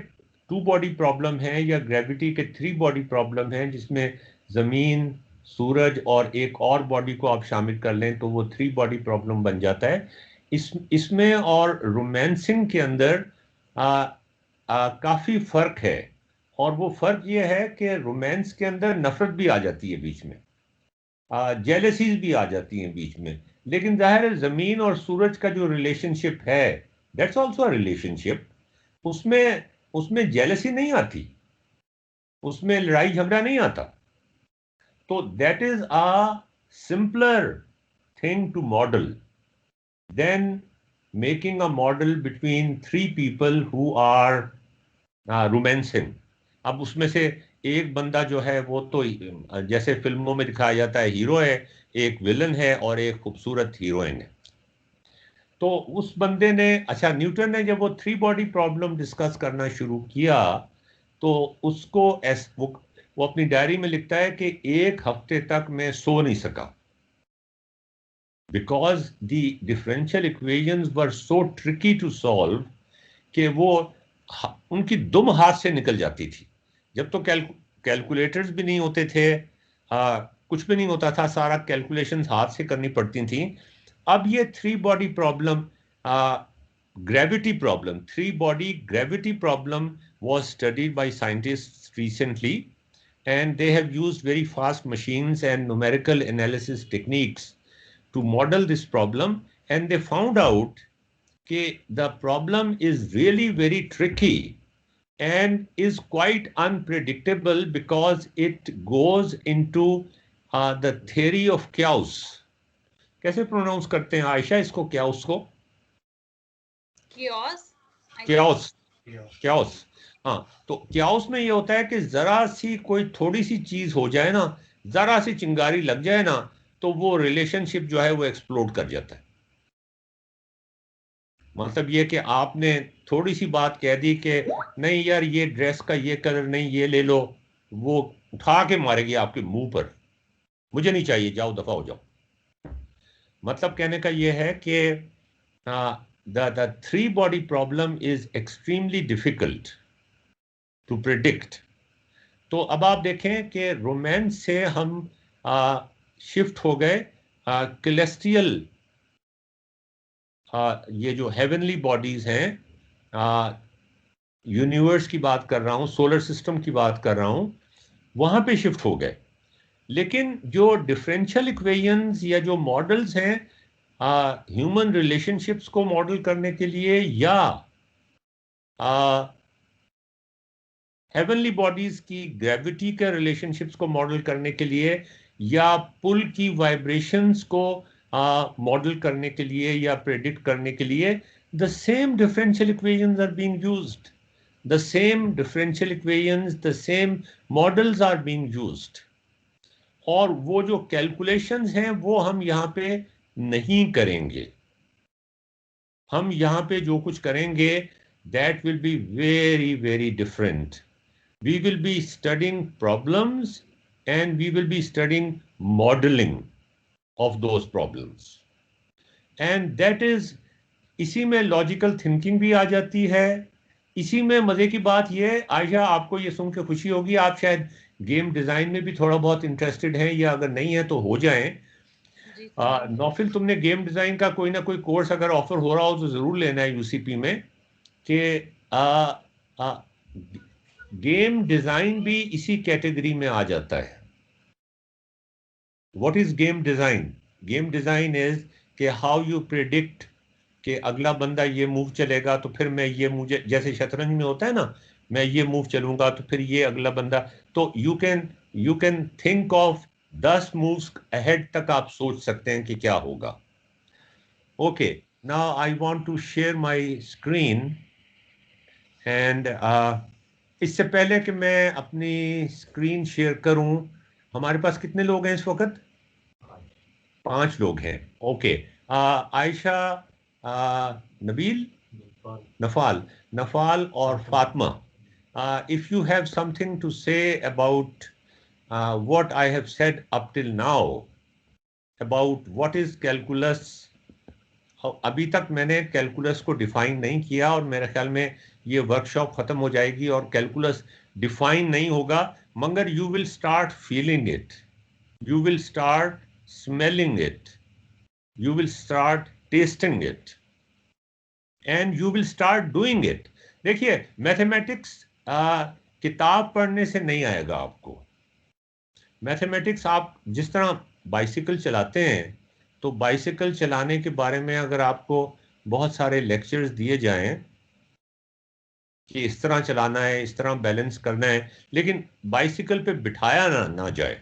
टू बॉडी प्रॉब्लम है या ग्रेविटी के थ्री बॉडी प्रॉब्लम है, जिसमें जमीन, सूरज और एक और बॉडी को आप शामिल कर लें तो वो थ्री बॉडी प्रॉब्लम बन जाता है. इसमें और रोमांसिंग के अंदर काफी फर्क है. और वो फर्क ये है कि रोमांस के अंदर नफरत भी आ जाती है बीच में, जेलसीज भी आ जाती हैं बीच में. लेकिन जाहिर है जमीन और सूरज का जो रिलेशनशिप है, दैट्स ऑल्सो अ रिलेशनशिप. उसमें जेलसी नहीं आती, उसमें लड़ाई झगड़ा नहीं आता. तो that is a simpler thing to model. then making a model between three people who are romancing. अब उसमें से एक बंदा जो है वो तो जैसे फिल्मों में दिखाया जाता है हीरो है, एक विलन है और एक खूबसूरत हीरोइन है। तो उस बंदे ने, अच्छा, न्यूटन ने जब वो थ्री बॉडी प्रॉब्लम डिस्कस करना शुरू किया तो उसको वो अपनी डायरी में लिखता है कि एक हफ्ते तक मैं सो नहीं सका, because the differential equations were so tricky to solve कि वो उनकी दुम हाथ से निकल जाती थी। जब तो कैलकुलेटर्स भी नहीं होते थे, कुछ भी नहीं होता था, सारा कैलकुलेशंस हाथ से करनी पड़ती थी। अब ये three body problem, gravity problem, three body gravity problem was studied by scientists recently, and they have used very fast machines and numerical analysis techniques to model this problem, and they found out that the problem is really very tricky and is quite unpredictable because it goes into the theory of chaos. कैसे pronounce करते हैं आयशा इसको, chaos को? क्याओस। हाँ, तो क्याओस में ये होता है कि जरा सी कोई थोड़ी सी चीज हो जाए ना, जरा सी चिंगारी लग जाए ना, तो वो रिलेशनशिप जो है वो एक्सप्लोड कर जाता है। मतलब ये कि आपने थोड़ी सी बात कह दी कि नहीं यार ये ड्रेस का ये कलर नहीं, ये ले लो, वो उठा के मारेगी आपके मुंह पर, मुझे नहीं चाहिए, जाओ दफा हो जाओ। मतलब कहने का ये है कि the three body problem is extremely difficult to predict. तो अब आप देखें कि रोमांस से हम शिफ्ट हो गए कैलेस्टियल, ये जो हेवनली बॉडीज हैं, यूनिवर्स की बात कर रहा हूं, सोलर सिस्टम की बात कर रहा हूं, वहां पे शिफ्ट हो गए। लेकिन जो डिफरेंशियल इक्वेशंस या जो मॉडल्स हैं ह्यूमन रिलेशनशिप्स को मॉडल करने के लिए या हेवनली बॉडीज की ग्रेविटी के रिलेशनशिप्स को मॉडल करने के लिए या पुल की वाइब्रेशंस को मॉडल करने के लिए या प्रेडिक्ट करने के लिए, the same differential equations are being used, the same differential equations, the same models are being used. और वो जो कैलकुलेशंस हैं वो हम यहाँ पे नहीं करेंगे। हम यहाँ पे जो कुछ करेंगे that will be very very different. We will be studying problems and we will be studying modeling of those problems, and that is, इसी में लॉजिकल थिंकिंग भी आ जाती है। इसी में मजे की बात ये, आयशा आपको ये सुन के खुशी होगी, आप शायद गेम डिजाइन में भी थोड़ा बहुत इंटरेस्टेड हैं, या अगर नहीं है तो हो जाएं। नौफिल, तुमने गेम डिजाइन का कोई ना कोई कोर्स अगर ऑफर हो रहा हो तो जरूर लेना है यूसीपी में, कि गेम डिजाइन भी इसी कैटेगरी में आ जाता है। What is game design? Game design is कि हाउ यू प्रिडिक्ट कि अगला बंदा ये मूव चलेगा तो फिर मैं ये, मुझे जैसे शतरंज में होता है ना, मैं ये मूव चलूंगा तो फिर ये अगला बंदा, तो you can think of 10 moves ahead तक आप सोच सकते हैं कि क्या होगा। Okay, now I want to share my screen and इससे पहले कि मैं अपनी स्क्रीन शेयर करूं, हमारे पास कितने लोग हैं इस वक्त? 5 लोग हैं। ओके, आयशा, नबील, नफाल और Fatima, if you have something to say about what I have said up till now about what is calculus. अभी तक मैंने कैलकुलस को डिफाइन नहीं किया और मेरे ख्याल में ये वर्कशॉप खत्म हो जाएगी और कैलकुलस डिफाइन नहीं होगा, मगर you will start feeling it, you will start smelling it, you will start tasting it and you will start doing it. देखिए, मैथमेटिक्स किताब पढ़ने से नहीं आएगा आपको। मैथमेटिक्स आप जिस तरह बाइसिकल चलाते हैं, तो बाइसिकल चलाने के बारे में अगर आपको बहुत सारे लेक्चर्स दिए जाएं कि इस तरह चलाना है, इस तरह बैलेंस करना है, लेकिन बाइसिकल पे बिठाया ना जाए,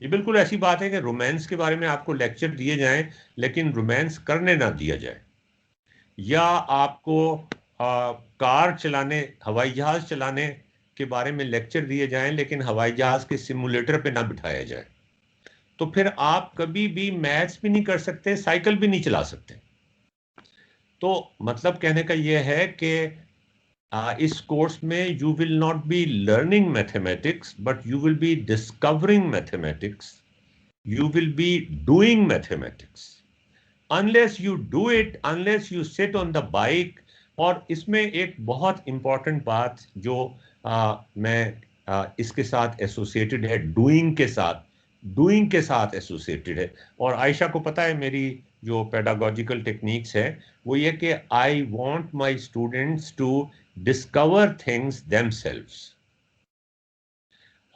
ये बिल्कुल ऐसी बात है कि रोमांस के बारे में आपको लेक्चर दिए जाएं लेकिन रोमांस करने ना दिया जाए, या आपको कार चलाने, हवाई जहाज चलाने के बारे में लेक्चर दिए जाएं लेकिन हवाई जहाज के सिमुलेटर पे ना बिठाया जाए, तो फिर आप कभी भी मैथ्स भी नहीं कर सकते, साइकिल भी नहीं चला सकते। तो मतलब कहने का यह है कि इस कोर्स में you will not be learning mathematics but you will B discovering mathematics, you will be doing mathematics. Unless you do it, unless you sit on the bike. और इसमें एक बहुत इंपॉर्टेंट बात जो मैं इसके साथ एसोसिएटेड है, डूइंग के साथ एसोसिएटेड है। और आयशा को पता है मेरी जो पेडागोजिकल टेक्निक्स है वो ये कि I want my students to discover things themselves,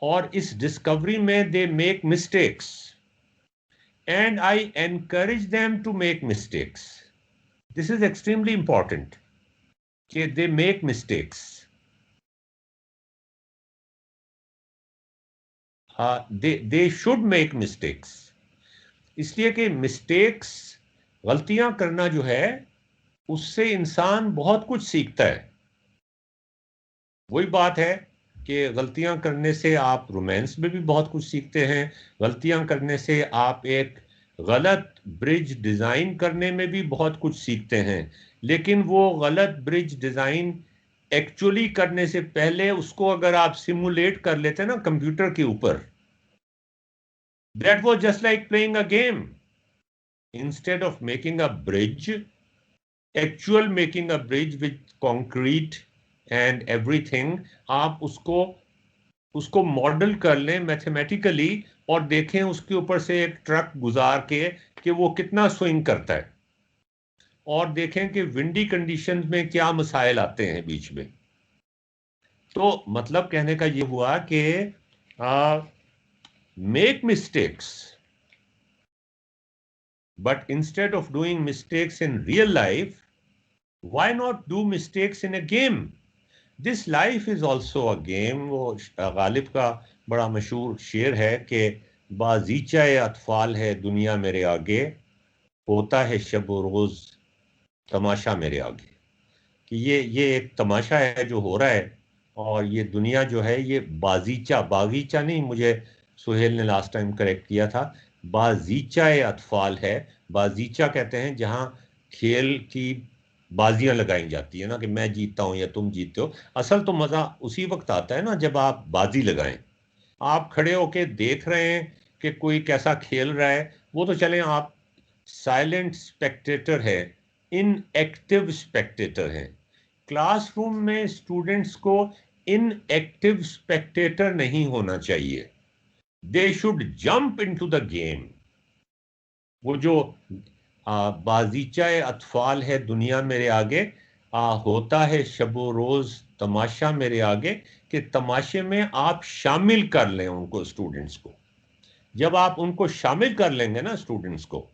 और इस डिस्कवरी में they make mistakes and I encourage them to make mistakes. This is extremely important. They make mistakes. They should make mistakes. इसलिए कि mistakes, गलतियां करना जो है उससे इंसान बहुत कुछ सीखता है। वही बात है कि गलतियां करने से आप रोमांस में भी बहुत कुछ सीखते हैं, गलतियां करने से आप एक गलत ब्रिज डिजाइन करने में भी बहुत कुछ सीखते हैं, लेकिन वो गलत ब्रिज डिजाइन एक्चुअली करने से पहले उसको अगर आप सिमुलेट कर लेते हैं ना कंप्यूटर के ऊपर, that was just like playing a game. Instead of making a bridge, actual making a bridge with concrete and everything, आप उसको मॉडल कर लें मैथमेटिकली और देखें उसके ऊपर से एक ट्रक गुजार के कि वो कितना स्विंग करता है, और देखें कि विंडी कंडीशंस में क्या मसाइल आते हैं बीच में। तो मतलब कहने का ये हुआ कि make mistakes, but instead of doing mistakes in real life, why not do mistakes in a game? This life is also a game. वो गालिब का बड़ा मशहूर शेर है कि बाजीचा अतफाल है दुनिया मेरे आगे, होता है शब व रोज तमाशा मेरे आगे। कि ये एक तमाशा है जो हो रहा है, और ये दुनिया जो है ये बागीचा नहीं, मुझे सुहेल ने लास्ट टाइम करेक्ट किया था, बाजीचा अतफाल है। बाजीचा कहते हैं जहां खेल की बाजियां लगाई जाती है ना, कि मैं जीतता हूं या तुम जीतते हो। असल तो मजा उसी वक्त आता है ना जब आप बाजी लगाएं। आप खड़े होके देख रहे हैं कि कोई कैसा खेल रहा है, वो तो चलें, आप साइलेंट स्पेक्टेटर है, इनएक्टिव स्पेक्टेटर हैं। क्लासरूम में स्टूडेंट्स को इनएक्टिव स्पेक्टेटर नहीं होना चाहिए, they should jump into the game. वो जो बाजीचा अतफाल है दुनिया मेरे आगे, होता है शबो रोज तमाशा मेरे आगे, कि तमाशे में आप शामिल कर लें उनको, स्टूडेंट्स को। जब आप उनको शामिल कर लेंगे ना स्टूडेंट्स को,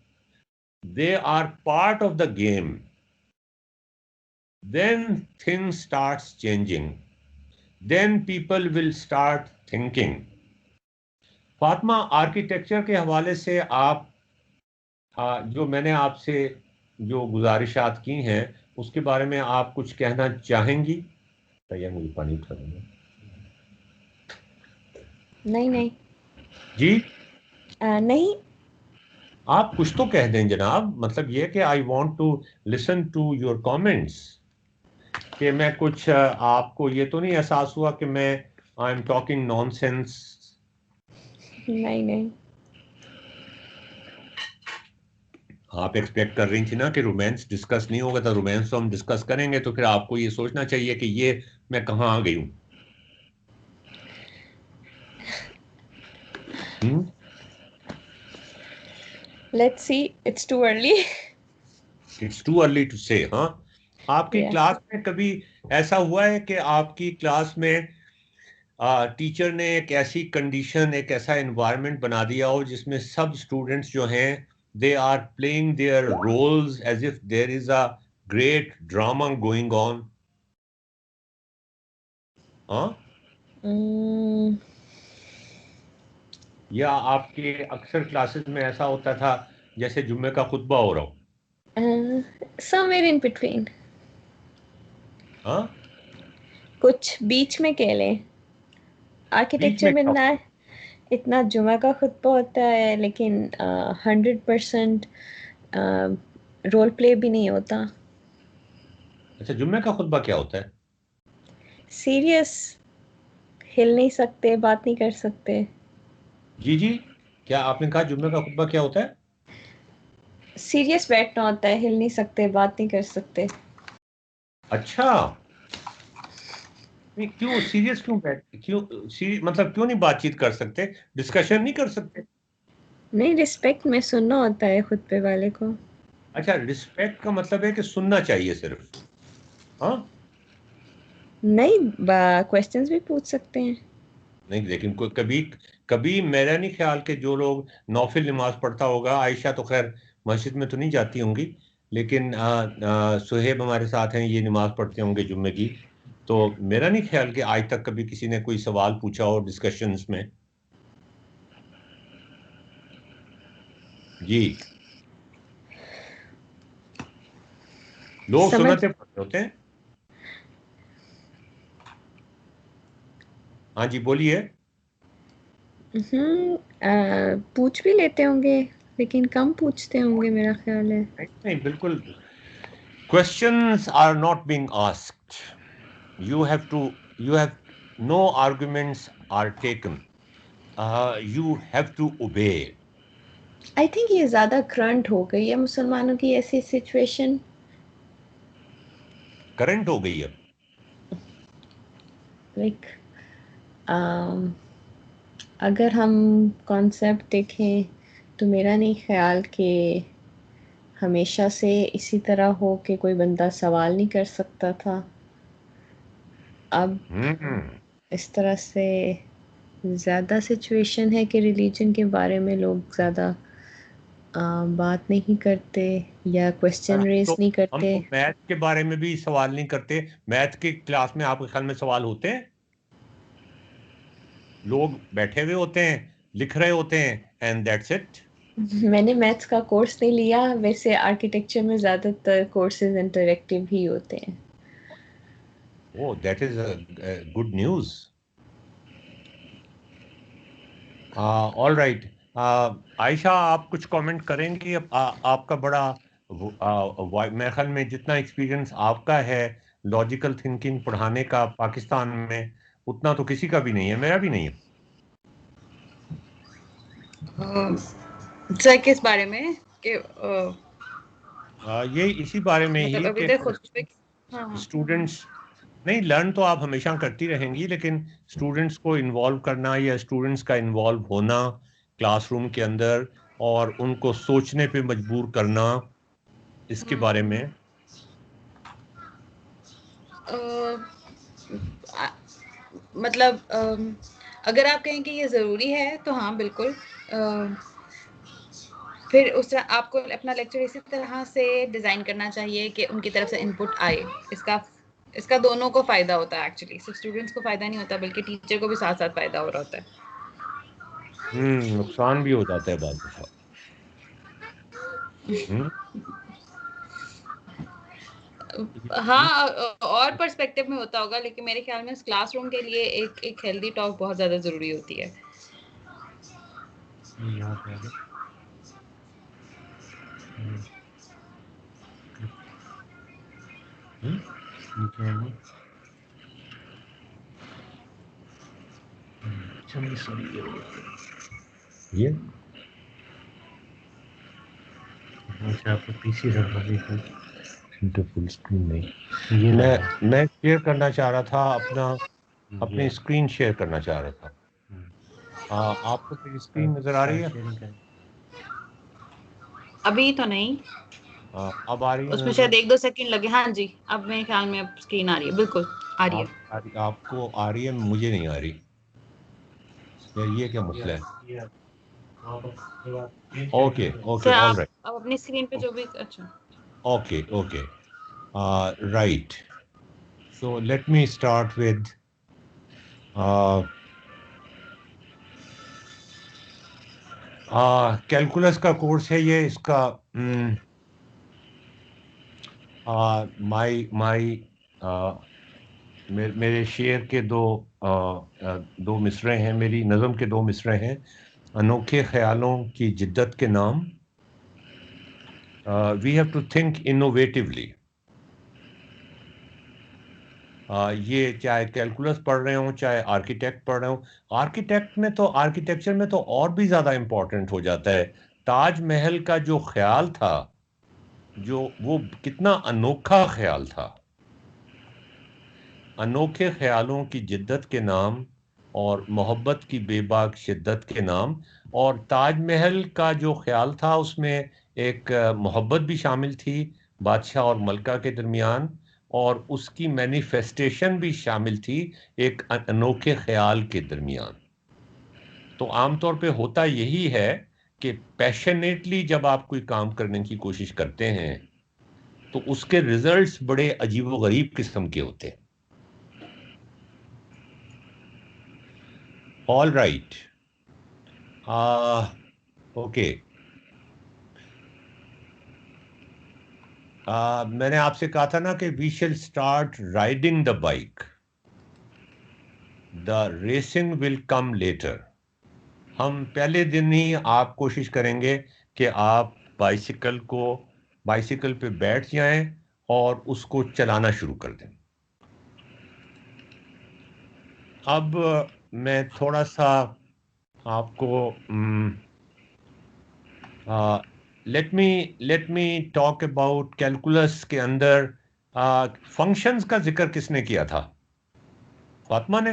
they are part of the game, then things starts changing, then people will start thinking. Fatima, architecture के हवाले से आप जो मैंने आपसे जो गुजारिशात की हैं उसके बारे में आप कुछ कहना चाहेंगी? भैया मुझे पानी उठा देना। नहीं जी नहीं, आप कुछ तो कह दें जनाब। मतलब ये कि I want to listen to your comments, कि मैं कुछ आपको ये तो नहीं एहसास हुआ कि मैं आई एम टॉकिंग नॉनसेंस? नहीं आप एक्सपेक्ट कर रही थी ना कि रोमांस डिस्कस नहीं होगा, तो रोमांस तो हम डिस्कस करेंगे, तो फिर आपको ये सोचना चाहिए कि ये मैं कहाँ आ गई हूँ। Let's see, it's too early. It's too early to say. हाँ, आपकी Yeah. क्लास में कभी ऐसा हुआ है कि आपकी क्लास में टीचर ने एक ऐसी कंडीशन, एक ऐसा एनवायरनमेंट बना दिया हो जिसमें सब स्टूडेंट्स जो हैं they are playing their roles as if there is a great drama going on? हाँ, Mm, या आपके अक्सर क्लासेस में ऐसा होता था जैसे जुम्मे का खुतबा हो रहा हो? समवेयर इन बिटवीन, हाँ, कुछ बीच में कह लें। बीच आर्किटेक्चर में में क्या? ना इतना जुमा का खुतबा होता है, लेकिन 100% रोल प्ले भी नहीं होता। अच्छा, जुम्मे का खुतबा क्या होता है? सीरियस, हिल नहीं सकते, बात नहीं कर सकते। जी जी, क्या आपने कहा जुम्मे का खुतबा क्या होता है? सीरियस बैठना होता है, हिल नहीं सकते, बात नहीं कर सकते। अच्छा, नहीं क्यों सीरियस, क्यों बैठ, क्यों सीरियस मतलब क्यों नहीं बातचीत कर सकते, डिस्कशन नहीं कर सकते? नहीं, रिस्पेक्ट में सुनना होता है खुतबे वाले को। अच्छा, रिस्पेक्ट का मतलब है कि सुनना चाहिए सिर्फ? हाँ, नहीं, क्वेश्चंस भी पूछ सकते हैं। नहीं लेकिन कोई कभी कभी मेरा नहीं ख्याल कि जो लोग नौफिल नमाज पढ़ता होगा, आयशा तो खैर मस्जिद में तो नहीं जाती होंगी, लेकिन सुहेब हमारे साथ हैं, ये नमाज पढ़ते होंगे जुम्मे की। तो मेरा नहीं ख्याल कि आज तक कभी किसी ने कोई सवाल पूछा हो डिस्कशंस में। जी, लोग समझ। सुन्नतें पढ़ते होते हैं। हाँ जी, बोलिए। पूछ भी लेते होंगे, लेकिन कम पूछते होंगे मेरा ख्याल है। नहीं नहीं, बिल्कुल, questions are not being asked, you have to, you have, no arguments are taken, you have to obey. I think ये ज़्यादा करंट हो गई है मुसलमानों की ऐसी सिचुएशन। करंट हो गई है। लाइक अगर हम कॉन्सेप्ट देखें तो मेरा नहीं ख्याल कि हमेशा से इसी तरह हो कि कोई बंदा सवाल नहीं कर सकता था। अब हम्म, इस तरह से ज़्यादा सिचुएशन है कि रिलीजन के बारे में लोग ज़्यादा बात नहीं करते या क्वेश्चन रेज नहीं हम करते। तो मैथ के बारे में भी सवाल नहीं करते। मैथ के क्लास में आपके ख्याल में सवाल होते हैं? लोग बैठे हुए होते हैं, लिख रहे होते हैं, एंड दैट्स इट। मैंने मैथ्स का कोर्स नहीं लिया, वैसे आर्किटेक्चर में ज़्यादातर कोर्सेज इंटरेक्टिव ही होते हैं। Oh, that is good news. All right, Ayesha आप कुछ कमेंट करेंगी? आपका बड़ा मेरे ख्याल में जितना एक्सपीरियंस आपका है लॉजिकल थिंकिंग पढ़ाने का पाकिस्तान में, उतना तो किसी का भी नहीं है, मेरा भी नहीं है। सर किस बारे में कि ये इसी बारे में मतलब ही अभी कि तक खुद पे। हाँ हाँ। स्टूडेंट्स, नहीं लर्न तो आप हमेशा करती रहेंगी, लेकिन स्टूडेंट्स को इन्वॉल्व करना या स्टूडेंट्स का इन्वॉल्व होना क्लासरूम के अंदर और उनको सोचने पे मजबूर करना, इसके बारे में। मतलब अगर आप कहें कि ये ज़रूरी है तो हाँ बिल्कुल। फिर उस तरह आपको अपना लेक्चर इसी तरह से डिज़ाइन करना चाहिए कि उनकी तरफ से इनपुट आए। इसका दोनों को फ़ायदा होता है एक्चुअली, सिर्फ स्टूडेंट्स को फ़ायदा नहीं होता बल्कि टीचर को भी साथ साथ फ़ायदा हो रहा होता है। नुकसान भी हो जाता है बाद दफा। हम्म। हाँ, और पर्सपेक्टिव में होता होगा, लेकिन मेरे ख्याल में इस क्लासरूम के लिए एक हेल्दी टॉक बहुत ज़्यादा ज़रूरी होती है। यहाँ पे आ गए। नीचे आ गए। चलिए, सॉरी, ये अच्छा आपको पीसी रखा देखो, फुल स्क्रीन नहीं, ये मैं शेयर करना चाह रहा था अपनी स्क्रीन शेयर करना चाह रहा था। आपको मेरी स्क्रीन नजर आ रही है? अभी तो नहीं, अब आ रही उसमें है? शायद 1-2 सेकंड लगे। हाँ जी, अब मेरे ख्याल में अब स्क्रीन आ रही है, बिल्कुल आ रही है। आपको आ रही है, मुझे नहीं आ रही यार, ये क्या मसला है? ओके ओके, सर ऑल आप राइट, अब अपनी स्क्रीन पे जो भी। अच्छा, okay okay, right, so let me start with calculus का कोर्स है ये, इसका मेरे शेर के दो मिसरे हैं, मेरी नज़म के दो मिसरे हैं। अनोखे ख्यालों की जिद्दत के नाम, we have to think innovatively. ये चाहे कैलकुलस पढ़ रहे हो चाहे आर्किटेक्ट पढ़ रहे हो, आर्किटेक्चर में तो और भी ज़्यादा इम्पोर्टेंट हो जाता है। ताजमहल का जो ख्याल था, जो वो कितना अनोखा ख्याल था। अनोखे ख्यालों की जिद्दत के नाम और मोहब्बत की बेबाक शिद्दत के नाम। और ताजमहल का जो ख्याल था उसमें एक मोहब्बत भी शामिल थी बादशाह और मलका के दरमियान, और उसकी मैनिफेस्टेशन भी शामिल थी एक अनोखे ख्याल के दरमियान। तो आमतौर पे होता यही है कि पैशनेटली जब आप कोई काम करने की कोशिश करते हैं तो उसके रिजल्ट्स बड़े अजीबोगरीब किस्म के होते हैं। All right, okay. मैंने आपसे कहा था ना कि वी शिल start riding the bike, the racing will come later. हम पहले दिन ही आप कोशिश करेंगे कि आप बाइसिकल पे बैठ जाएं और उसको चलाना शुरू कर दें। अब मैं थोड़ा सा आपको let me talk about calculus के अंदर फंक्शंस का जिक्र किसने किया था? फातिमा ने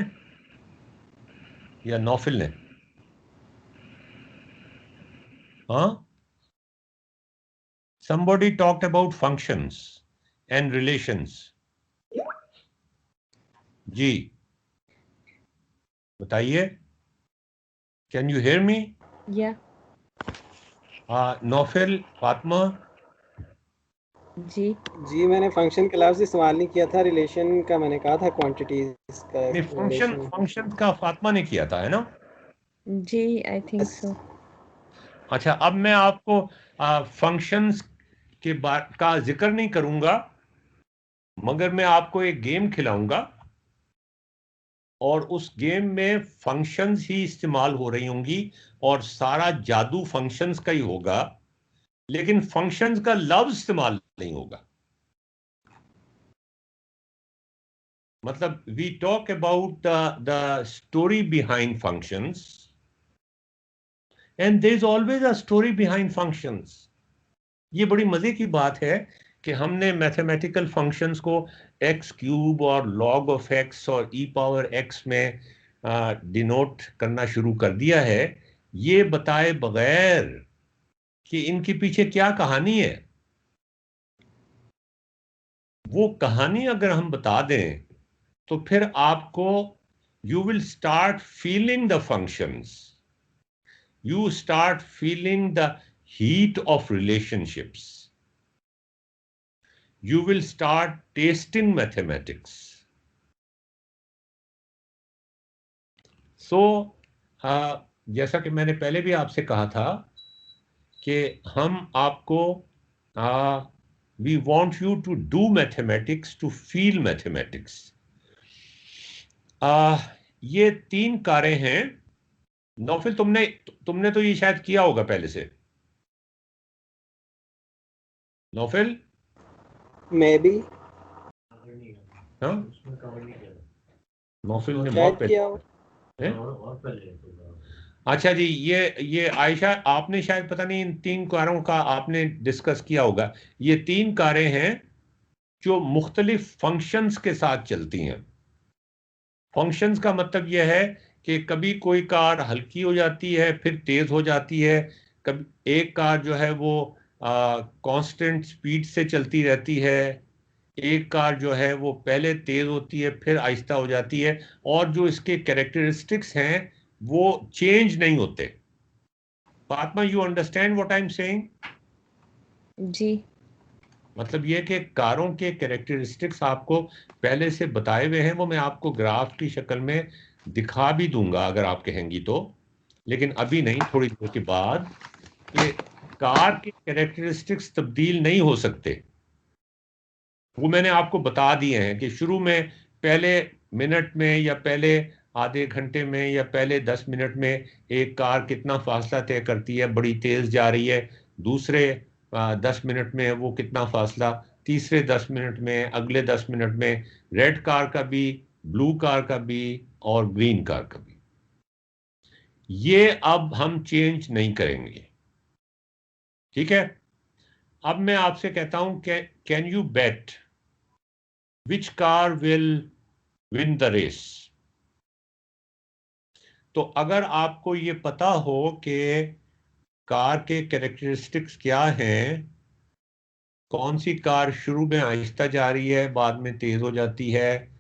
या नौफिल ने? हाँ, somebody talked about functions and relations. जी बताइए, कैन यू हेयर मी? या नौफिल, फातिमा? जी मैंने फंक्शन के लफ्ज़ इस्तेमाल नहीं किया था, रिलेशन का मैंने कहा था, क्वांटिटीज का नहीं, रिलेशन। फंक्शन का फातिमा ने किया था, है ना? जी, आई थिंक सो। अच्छा, अब मैं आपको फंक्शंस के बारे का जिक्र नहीं करूंगा, मगर मैं आपको एक गेम खिलाऊंगा और उस गेम में फंक्शंस ही इस्तेमाल हो रही होंगी और सारा जादू फंक्शंस का ही होगा, लेकिन फंक्शंस का लफ्ज इस्तेमाल नहीं होगा। मतलब we talk about the story behind functions, and there is always a story behind functions. ये बड़ी मजे की बात है कि हमने मैथमेटिकल फंक्शंस को एक्स क्यूब और लॉग ऑफ एक्स और ई पावर एक्स में डिनोट करना शुरू कर दिया है, ये बताए बगैर कि इनके पीछे क्या कहानी है। वो कहानी अगर हम बता दें तो फिर आपको you will start feeling the functions, you start feeling the heat of relationships, you will start tasting mathematics. So, जैसा कि मैंने पहले भी आपसे कहा था कि हम आपको we want you to do mathematics, to feel mathematics. ये 3 कारें हैं। नौफिल, तुमने तो ये शायद किया होगा पहले से। नौफिल? मैं भी हाँ, नौफिल ने शायद बहुत पहले किया हो। अच्छा जी, ये आयशा, आपने शायद पता नहीं इन 3 कारों का आपने डिस्कस किया होगा। ये 3 कारें हैं जो मुख्तलिफ फंक्शंस के साथ चलती हैं। फंक्शंस का मतलब यह है कि कभी कोई कार हल्की हो जाती है फिर तेज हो जाती है, कभी एक कार जो है वो कांस्टेंट स्पीड से चलती रहती है, एक कार जो है वो पहले तेज होती है फिर आहिस्ता हो जाती है, और जो इसके कैरेक्टरिस्टिक्स हैं वो चेंज नहीं होते। Fatima, you understand what I am saying? जी। मतलब ये कि कारों के कैरेक्टरिस्टिक्स आपको पहले से बताए हुए हैं, वो मैं आपको ग्राफ की शक्ल में दिखा भी दूंगा अगर आप कहेंगी तो। लेकिन अभी नहीं, थोड़ी देर के बाद, कि कार के कैरेक्टरिस्टिक्स तब्दील नहीं हो सकते। वो मैंने आपको बता दिए हैं कि शुरू में पहले मिनट में या पहले आधे घंटे में या पहले 10 मिनट में एक कार कितना फासला तय करती है, बड़ी तेज जा रही है, दूसरे 10 मिनट में वो कितना फासला, तीसरे 10 मिनट में, अगले 10 मिनट में, रेड कार का भी, ब्लू कार का भी और ग्रीन कार का भी। ये अब हम चेंज नहीं करेंगे, ठीक है। अब मैं आपसे कहता हूं, can you bet which car will win the race? तो अगर आपको ये पता हो कि कार के कैरेक्टरिस्टिक्स क्या हैं, कौन सी कार शुरू में आहिस्ता जा रही है बाद में तेज हो जाती है,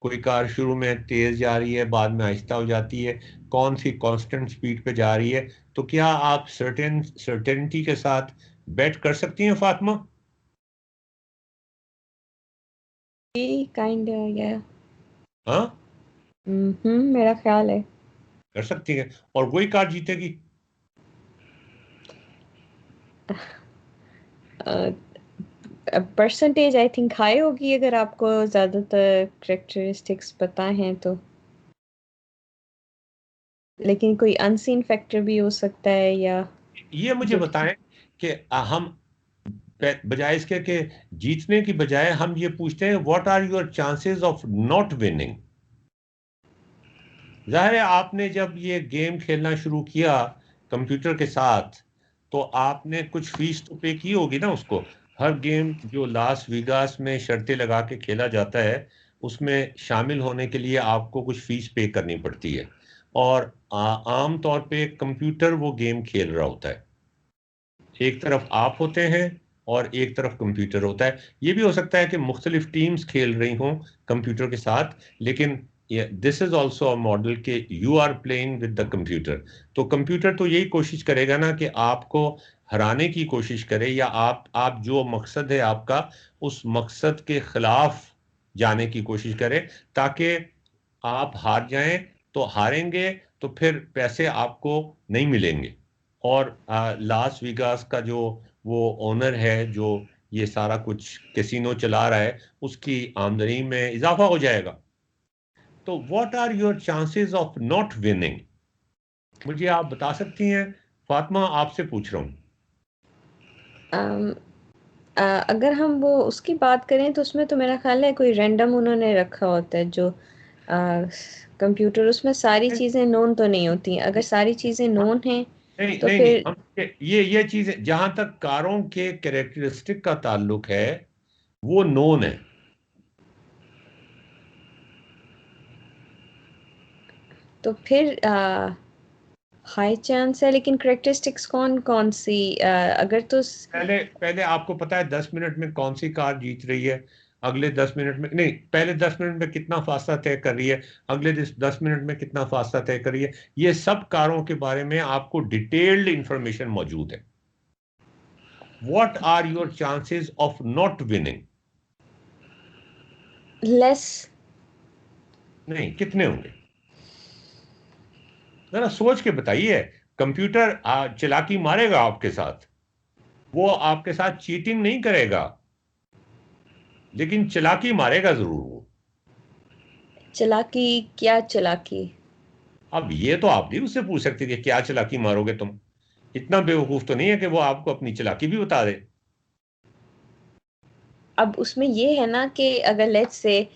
कोई कार शुरू में तेज जा रही है बाद में आहिस्ता हो जाती है, कौन सी कांस्टेंट स्पीड पे जा रही है, तो क्या आप सर्टेनिटी के साथ बेट कर सकती हैं फातिमा? काइंड या हाँ, मेरा ख्याल है कर सकती हैं, और वही कार जीतेगी। परसेंटेज आई थिंक हाई होगी अगर आपको ज़्यादातर करेक्टरिस्टिक्स पता हैं तो, लेकिन कोई अनसीन फैक्टर भी हो सकता है। या ये मुझे बताएं कि हम बजाय इसके कि जीतने की बजाय हम ये पूछते हैं, what are your chances of not winning? जाहिर है आपने जब ये गेम खेलना शुरू किया कंप्यूटर के साथ, तो आपने कुछ फीस तो पे की होगी ना उसको। हर गेम जो लास वेगास में शर्तें लगा के खेला जाता है, उसमें शामिल होने के लिए आपको कुछ फीस पे करनी पड़ती है, और आम तौर पे कंप्यूटर वो गेम खेल रहा होता है। एक तरफ आप होते हैं और एक तरफ कंप्यूटर होता है। ये भी हो सकता है कि मुख्तलिफ टीम्स खेल रही हों कंप्यूटर के साथ, लेकिन this is also a model के you are playing with the computer. तो कंप्यूटर तो यही कोशिश करेगा ना कि आपको हराने की कोशिश करे, या आप जो मकसद है आपका, उस मकसद के खिलाफ जाने की कोशिश करे, ताकि आप हार जाएं। तो हारेंगे तो फिर पैसे आपको नहीं मिलेंगे, और लास वेगास का जो वो ओनर है जो ये सारा कुछ कैसीनो चला रहा है, उसकी आमदनी में इजाफा हो जाएगा। तो what are your chances of not winning? मुझे आप बता सकती हैं फातिमा? आपसे पूछ रहा हूं। अगर हम वो उसकी बात करें तो उसमें तो मेरा ख्याल है कोई रैंडम उन्होंने रखा होता है जो कंप्यूटर, उसमें सारी चीज़ें नोन तो नहीं होती। अगर सारी चीज़ें नोन हैं नहीं तो नहीं नहीं, फिर हम ये चीजें, जहां तक कारों के कैरेक्टरिस्टिक का ताल्लुक है, वो नोन है। तो फिर हाई चांस है, लेकिन करेक्टरिस्टिक्स कौन कौन सी अगर तो पहले पहले आपको पता है 10 मिनट में कौन सी कार जीत रही है, अगले 10 मिनट में नहीं, पहले 10 मिनट में कितना फासला तय कर रही है, अगले 10 मिनट में कितना फासला तय कर रही है, ये सब कारों के बारे में आपको डिटेल्ड इंफॉर्मेशन मौजूद है। What are your chances of not winning? Less. नहीं, कितने होंगे? जरा सोच के बताइए। कंप्यूटर चालाकी मारेगा आपके साथ, वो आपके साथ चीटिंग नहीं करेगा, लेकिन चालाकी मारेगा जरूर वो। चालाकी? क्या चालाकी? अब ये तो आप भी उससे पूछ सकते कि क्या चालाकी मारोगे तुम। इतना बेवकूफ तो नहीं है कि वो आपको अपनी चालाकी भी बता दे। अब उसमें ये है ना कि अगर लेट्स से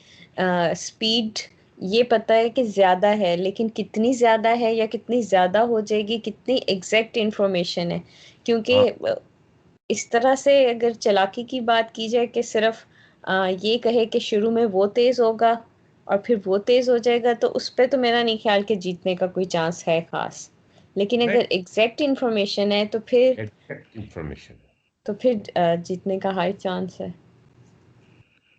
स्पीड ये पता है कि ज़्यादा है, लेकिन कितनी ज़्यादा है या कितनी ज़्यादा हो जाएगी, कितनी एग्जैक्ट इंफॉर्मेशन है। क्योंकि हाँ, इस तरह से अगर चालाकी की बात की जाए कि सिर्फ ये कहे कि शुरू में वो तेज़ होगा और फिर वो तेज़ हो जाएगा, तो उस पर तो मेरा नहीं ख्याल कि जीतने का कोई चांस है ख़ास। लेकिन नहीं, अगर एग्जैक्ट इंफॉर्मेशन है एग्जैक्ट इंफॉर्मेशन। तो फिर जीतने का हाई चांस है।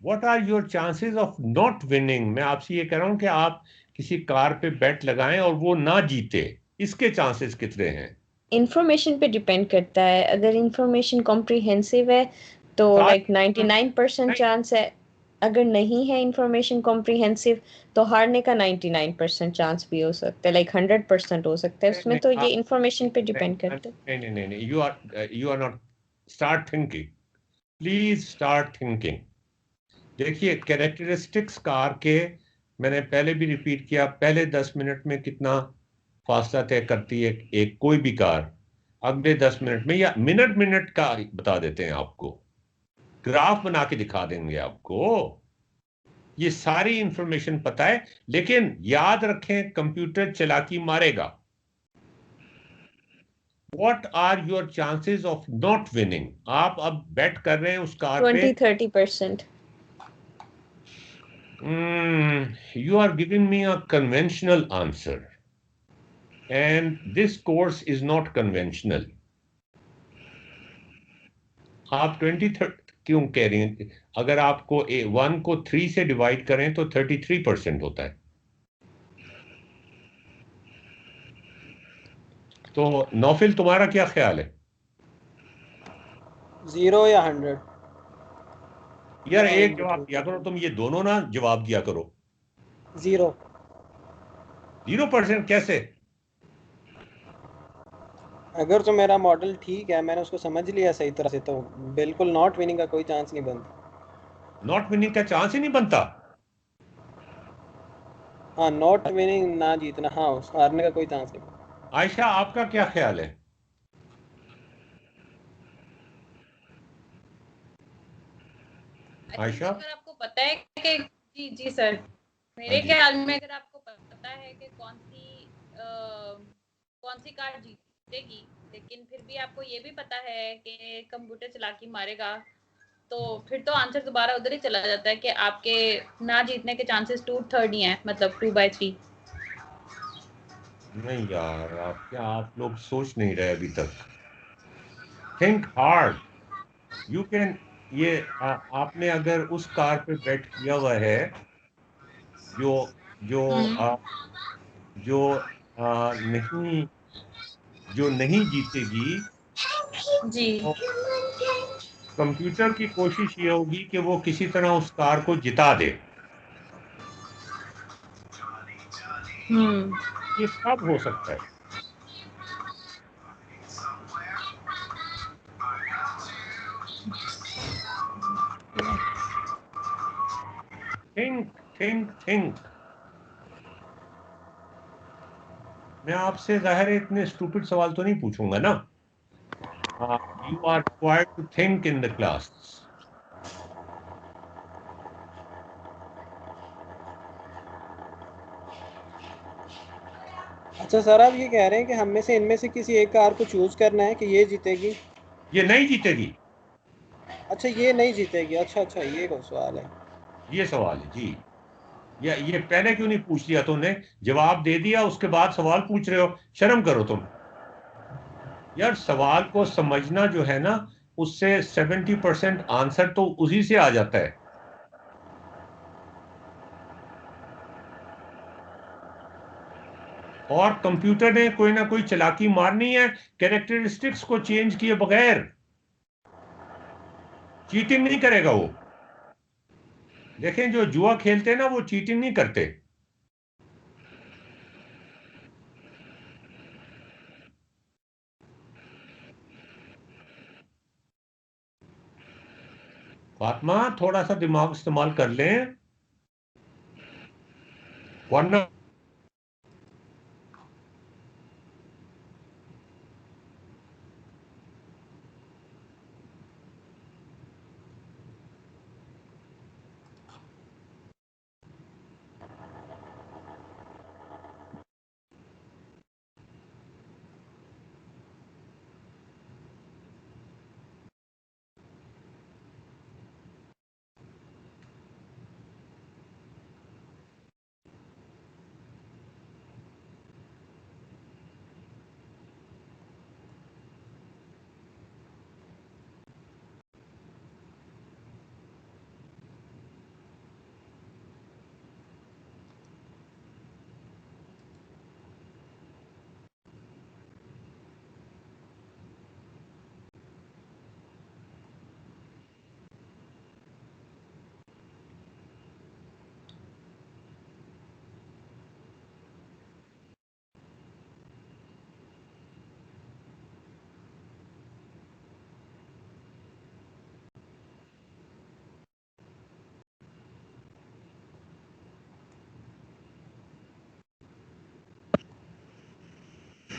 What are your chances of not winning? मैं आपसे ये कह रहा हूं कि आप किसी कार पे बेट लगाएं और वो ना जीते, इसके चांसेस कितने हैं? इंफॉर्मेशन पे डिपेंड करता है। अगर इंफॉर्मेशन कॉम्प्रिहेंसिव है तो सारी लाइक 99% नहीं, चांस है। अगर नहीं है इंफॉर्मेशन कॉम्प्रिहेंसिव तो हारने का 99% चांस भी हो सकता है, लाइक 100% हो सकता है। उसमें तो ये इंफॉर्मेशन पे डिपेंड करता है। नहीं, you are not, start thinking, please start thinking. देखिए कैरेक्टरिस्टिक्स कार के, मैंने पहले भी रिपीट किया, पहले 10 मिनट में कितना फासला तय करती है एक कोई भी कार, अगले 10 मिनट में या मिनट मिनट का बता देते हैं आपको, ग्राफ बना के दिखा देंगे आपको, ये सारी इंफॉर्मेशन पता है। लेकिन याद रखें कंप्यूटर चालाकी मारेगा। What are your chances of not winning? आप अब बेट कर रहे हैं उस कार पे 20-30%। You are giving me a conventional answer, and this course is not conventional. आप 20-30 क्यों कह रही हैं? अगर आपको 1 को 3 से डिवाइड करें तो 33% होता है। तो नौफिल, तुम्हारा क्या ख्याल है? 0 या 100? यार एक जवाब दिया करो तुम, ये दोनों ना जवाब दिया करो। 0। 0% कैसे? अगर तो मेरा मॉडल ठीक है, मैंने उसको समझ लिया सही तरह से, तो बिल्कुल नॉट विनिंग का कोई चांस नहीं बनता। नॉट विनिंग का चांस ही नहीं बनता? हाँ, नॉट विनिंग, ना जीतना, हाँ उस हारने का कोई चांस नहीं बनता। आयशा, आपका क्या ख्याल है? आयशा, अगर आपको पता है कि जी सर, मेरे हाँ जी, ख्याल में अगर आपको पता है कि कौन सी कार जीतेगी, लेकिन फिर भी आपको ये भी पता है कि कंप्यूटर चालाकी मारेगा, तो फिर तो आंसर दोबारा उधर ही चला जाता है कि आपके ना जीतने के चांसेस 2/3 ही हैं, मतलब 2/3। नहीं यार, आप लोग सोच नहीं रहे अभी तक। Think hard, you can. ये आपने अगर उस कार पे बेट किया हुआ है जो जो जो नहीं, जो नहीं जीतेगी, जी। तो कंप्यूटर की कोशिश ये होगी कि वो किसी तरह उस कार को जिता दे। ये सब हो सकता है। Think think think. मैं आपसे जाहिर है इतने स्टूपिड सवाल तो नहीं पूछूंगा ना। You are required to think in the class. अच्छा सर, आप ये कह रहे हैं कि हम में से इनमें से किसी एक कार को चूज करना है कि ये जीतेगी? ये नहीं जीतेगी, अच्छा, ये नहीं जीतेगी, अच्छा अच्छा, ये कौन सवाल है? ये सवाल है जी। ये पहले क्यों नहीं पूछ लिया तुमने? जवाब दे दिया उसके बाद सवाल पूछ रहे हो, शर्म करो तुम। यार सवाल को समझना जो है ना, उससे 70% आंसर तो उसी से आ जाता है। और कंप्यूटर ने कोई ना कोई चालाकी मारनी है कैरेक्टरिस्टिक्स को चेंज किए बगैर। चीटिंग नहीं करेगा वो। देखें जो जुआ खेलते हैं ना, वो चीटिंग नहीं करते। फातिमा, थोड़ा सा दिमाग इस्तेमाल कर लें, वरना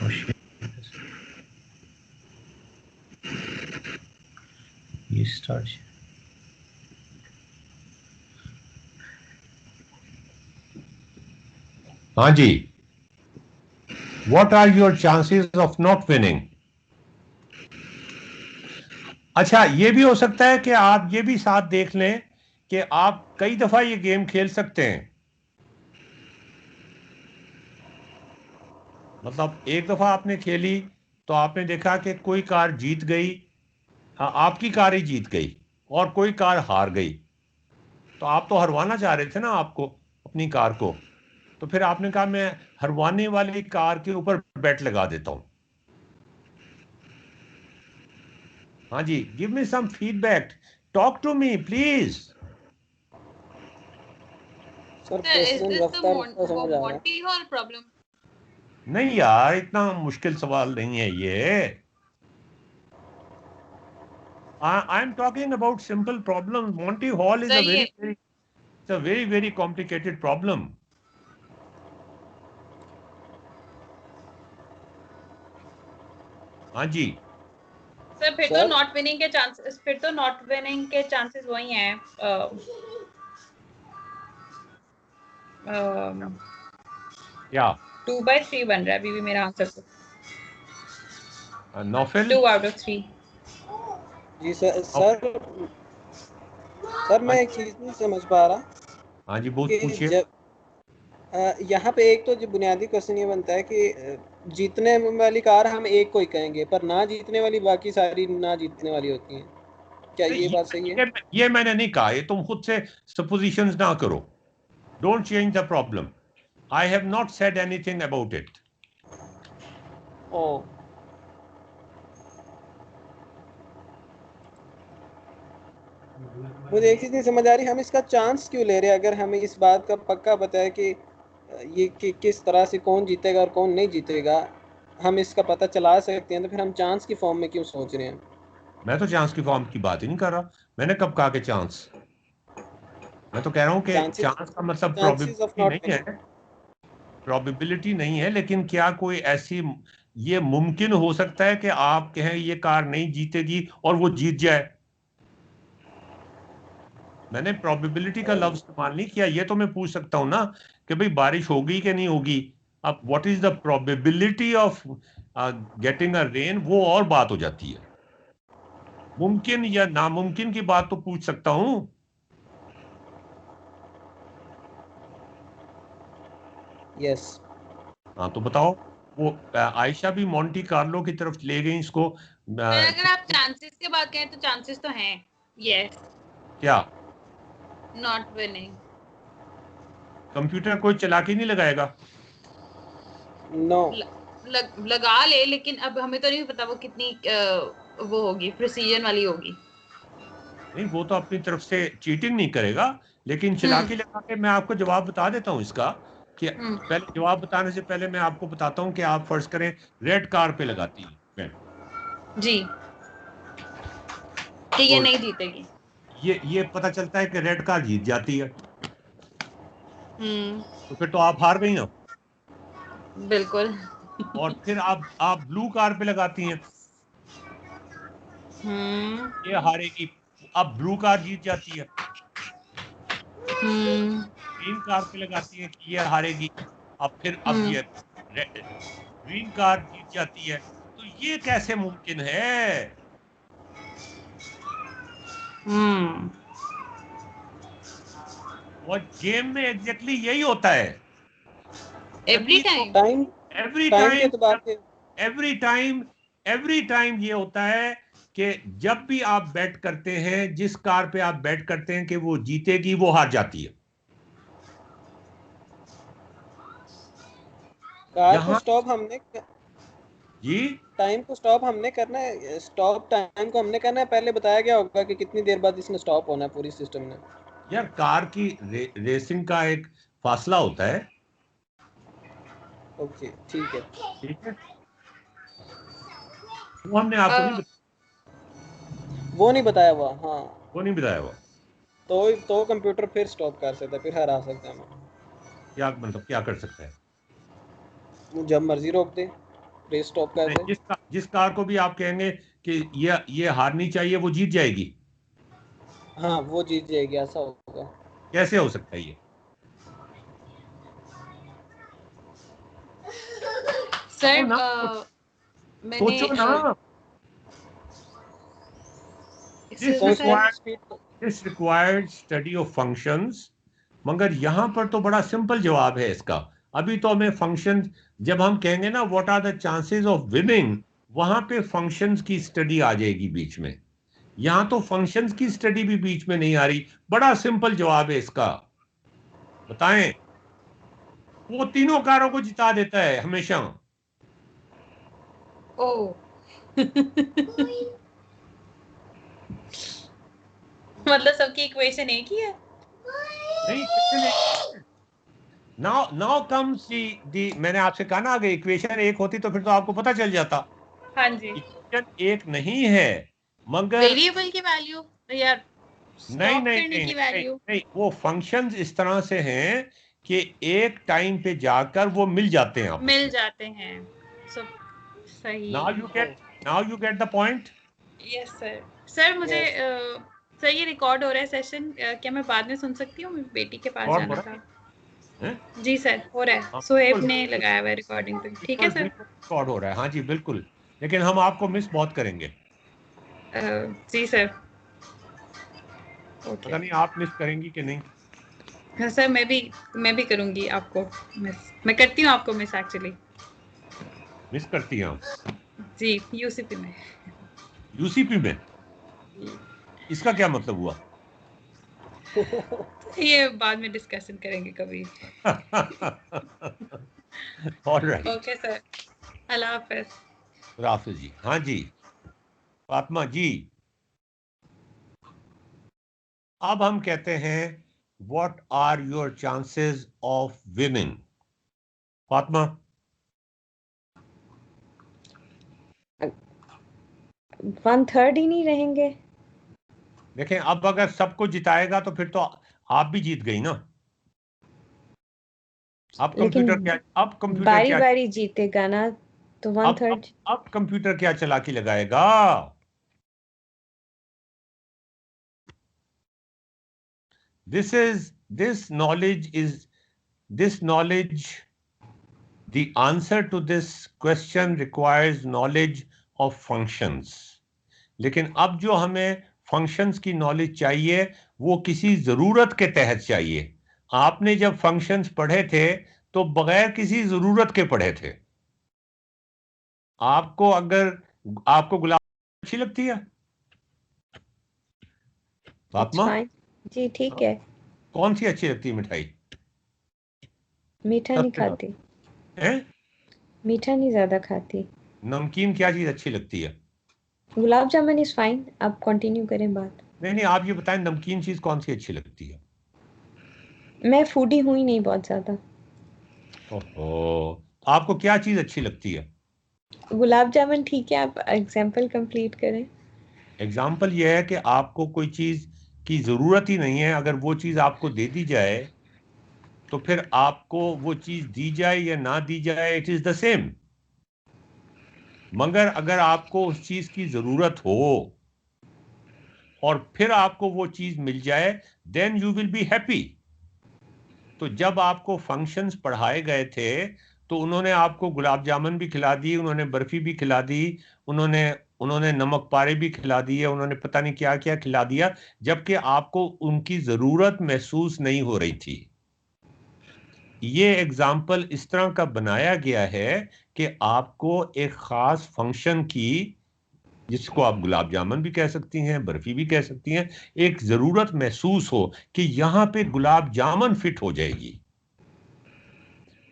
Oh, shit. You start. हाँ जी, What are your chances of not winning? अच्छा, ये भी हो सकता है कि आप ये भी साथ देख लें कि आप कई दफा ये गेम खेल सकते हैं। मतलब एक दफा आपने खेली तो आपने देखा कि कोई कार जीत गई, हाँ आपकी कार ही जीत गई और कोई कार हार गई, तो आप तो हरवाना चाह रहे थे ना आपको, अपनी कार को, तो फिर आपने कहा मैं हरवाने वाली कार के ऊपर बेट लगा देता हूं। हाँ जी, give me some feedback, talk to me please. Sir Sir, is question this the रफ्तार रफ्तार समझ आ रहा है। Monty Hall problem? नहीं यार, इतना मुश्किल सवाल नहीं है ये। I'm talking about simple problems. Monty Hall is a सही है। it's a very, very complicated problem. हाँ जी, सर फिर तो सर नॉट विनिंग के चांसेस, वही हैं। क्या 2/3 बन रहा है अभी भी मेरा आंसर तो। नौफिल? 2 out of 3। जी सर नौफिल? सर हाँ मैं एक चीज़ नहीं समझ पा रहा हाँ जी, बहुत कि पूछिए। जब यहाँ पे एक तो जो बुनियादी क्वेश्चन ये बनता है कि जीतने वाली कार हम एक को ही कहेंगे, पर ना जीतने वाली बाकी सारी ना जीतने वाली होती हैं। क्या नहीं, ये बात सही है? ये मैंने नहीं कहा, ये तुम खुद से सपोजिशंस ना करो। Don't change the problem. I have not said anything about it. ओ मुझे एक चीज़ नहीं समझ आ रही, हम इसका चांस क्यों ले रहे हैं? अगर हमें इस बात का पक्का पता है कि ये कि किस तरह से कौन जीतेगा और कौन नहीं जीतेगा, हम इसका पता चला सकते हैं, तो फिर हम चांस की फॉर्म में क्यों सोच रहे हैं? मैं तो चांस की फॉर्म की बात ही नहीं कर रहा। मैंने कब कहा कि चांस? मैं तो कह रहा हूं कि चांसेस चांस का मतलब चांसेस ऑफ प्रोबेबिलिटी नॉट नहीं विनिंग। है। प्रोबेबिलिटी नहीं है, लेकिन क्या कोई ऐसी, ये मुमकिन हो सकता है कि आप कहें ये कार नहीं जीतेगी और वो जीत जाए? मैंने प्रोबेबिलिटी का लफ्ज इस्तेमाल नहीं किया। ये तो मैं पूछ सकता हूं ना कि भाई बारिश होगी कि नहीं होगी। अब what is the probability of getting a rain, वो और बात हो जाती है। मुमकिन या नामुमकिन की बात तो पूछ सकता हूं। यस हाँ तो बताओ। वो आयशा भी मोंटी कार्लो की तरफ ले गई इसको। सर अगर आप चांसेस की बात करें तो चांसेस तो हैं। यस। क्या नॉट विनिंग। कंप्यूटर कोई चालाकी नहीं लगाएगा? नो लगा ले, लेकिन अब हमें तो नहीं पता वो कितनी वो होगी, प्रिसीजन वाली होगी। नहीं, वो तो अपनी तरफ से चीटिंग नहीं करेगा, लेकिन हम्म चालाकी लगा के मैं आपको जवाब बता देता हूं इसका। कि हम्म पहले जवाब बताने से पहले मैं आपको बताता हूं कि आप फर्ज करें रेड कार पे लगाती हैं bet, जी, कि ये तो नहीं जीतेगी। ये पता चलता है कि रेड कार जीत जाती है, हम्म, तो फिर तो आप हार गई ना। बिल्कुल। और फिर आप ब्लू कार पे लगाती हैं, हम्म ये हारेगी, अब ब्लू कार जीत जाती है। हम्म ग्रीन कार पे लगाती है कि ये हारेगी, अब हम्म ये ग्रीन कार जीत जाती है। तो ये कैसे मुमकिन है? हम्म और गेम में एग्जैक्टली यही होता है। एवरी तभी तो टाइम। टाइम एवरी टाइम के टाइम, एतबार से एवरी टाइम, एवरी टाइम ये होता है कि जब भी आप बैट करते हैं, जिस कार पे आप बैट करते हैं कि वो जीतेगी, वो हार जाती है। कार को यहां स्टॉप हमने जी, टाइम को स्टॉप हमने करना है, स्टॉप टाइम को हमने करना है, पहले बताया गया होगा कि कितनी देर बाद इसने स्टॉप होना है पूरी सिस्टम ने। यार कार की रेसिंग का एक फासला होता है। ओके ठीक है। ठीक है, वो हमने आपको नहीं वो नहीं बताया हुआ, हाँ। वो नहीं बताया हुआ। तो कंप्यूटर फिर स्टॉप कर सकता है, फिर हरा सकता है हमें। क्या मतलब क्या कर सकता है? वो जब मर्जी रोक दे। रीस्टॉप कर दे। जिस कार को भी आप कहेंगे कि ये हारनी चाहिए, वो जीत जाएगी। हाँ वो जीत जाएगी, ऐसा होगा। कैसे हो सकता है ये? सर मैंने सोचो ना। This required study of functions, मगर यहां पर तो बड़ा सिंपल जवाब है इसका। अभी तो हमें फंक्शन, जब हम कहेंगे ना what are the chances of winning, वहां पे फंक्शंस की स्टडी आ जाएगी बीच में। यहां तो फंक्शंस की स्टडी भी बीच में नहीं आ रही। बड़ा सिंपल जवाब है इसका। बताएं। वो तीनों कारों को जिता देता है हमेशा। ओ मतलब सबकी इक्वेशन एक ही है? नहीं, नाउ कम्स दी मैंने आपसे कहा ना, अगर इक्वेशन एक होती तो फिर तो आपको पता चल जाता। हाँ जी। इक्वेशन एक नहीं है, मगर वेरिएबल की वैल्यू या नहीं स्टॉप नहीं करने नहीं की नहीं, वैल्यू? नहीं, वो फंक्शंस इस तरह से हैं कि एक टाइम पे जाकर वो मिल जाते हैं आपस मिल में। जाते हैं। सही। Now you get the point. Yes sir. Sir मुझे Yes. सर ये रिकॉर्ड हो रहा है सेशन, क्या मैं बाद में सुन सकती हूँ? मेरी बेटी के पास और जाना हो था। रहा है? जी सर, हो रहा है। हाँ, सोहेब बिल्कुल ने लगाया हुआ है रिकॉर्डिंग पे। ठीक है बिल्कुल सर। बिल्कुल रिकॉर्ड हो रहा है। हाँ जी बिल्कुल, लेकिन हम आपको मिस बहुत करेंगे। जी सर। ओके। पता नहीं आप मिस करेंगी कि नहीं। हाँ सर, मैं भी करूंगी आपको मिस। मैं करती हूँ आपको मिस एक्चुअली। मिस करती हैं आप? जी, यूसीपी में। यूसीपी में? इसका क्या मतलब हुआ? ये बाद में डिस्कशन करेंगे कभी। ऑलराइट। ओके सर, अल्लाह हाफिज। राफिज जी, हाँ जी, फातिमा जी, अब हम कहते हैं what are your chances of winning? Fatima. 1/3 ही नहीं रहेंगे? देखें, अब अगर सबको जिताएगा तो फिर तो आप भी जीत गई ना। लेकिन अब कंप्यूटर बारी क्या बारी जीतेगा ना, तो 1/3। अब कंप्यूटर क्या चालाकी लगाएगा? this knowledge is this knowledge the answer to this question requires knowledge of functions. लेकिन अब जो हमें फंक्शंस की नॉलेज चाहिए वो किसी जरूरत के तहत चाहिए। आपने जब फंक्शंस पढ़े थे तो बगैर किसी जरूरत के पढ़े थे। आपको गुलाब अच्छी लगती है इट्स फातिमा? फाइन जी, ठीक है। कौन सी अच्छी लगती है मिठाई? मीठा नहीं सबसे खाती। हैं? मीठा नहीं ज्यादा खाती। नमकीन क्या चीज अच्छी लगती है? Gulab jamun is fine. आप कंटिन्यू करें बात। नहीं नहीं, आप ये बताएं नमकीन चीज कौन सी अच्छी लगती है? मैं फूडी हुई नहीं बहुत ज्यादा। ओहो, आपको क्या चीज अच्छी लगती है? गुलाब जामुन ठीक है, आप एग्जाम्पल कंप्लीट करें। एग्जाम्पल यह है कि आपको कोई चीज की जरूरत ही नहीं है, अगर वो चीज आपको दे दी जाए तो फिर आपको वो चीज दी जाए या ना दी जाए इट इज द सेम। मगर अगर आपको उस चीज की जरूरत हो और फिर आपको वो चीज मिल जाए then you will be happy. तो जब आपको फंक्शंस पढ़ाए गए थे तो उन्होंने आपको गुलाब जामुन भी खिला दी, उन्होंने बर्फी भी खिला दी, उन्होंने उन्होंने नमक पारे भी खिला दिए, उन्होंने पता नहीं क्या क्या खिला दिया, जबकि आपको उनकी जरूरत महसूस नहीं हो रही थी। ये एग्जाम्पल इस तरह का बनाया गया है कि आपको एक खास फंक्शन की, जिसको आप गुलाब जामुन भी कह सकती हैं, बर्फी भी कह सकती हैं, एक जरूरत महसूस हो कि यहां पे गुलाब जामुन फिट हो जाएगी।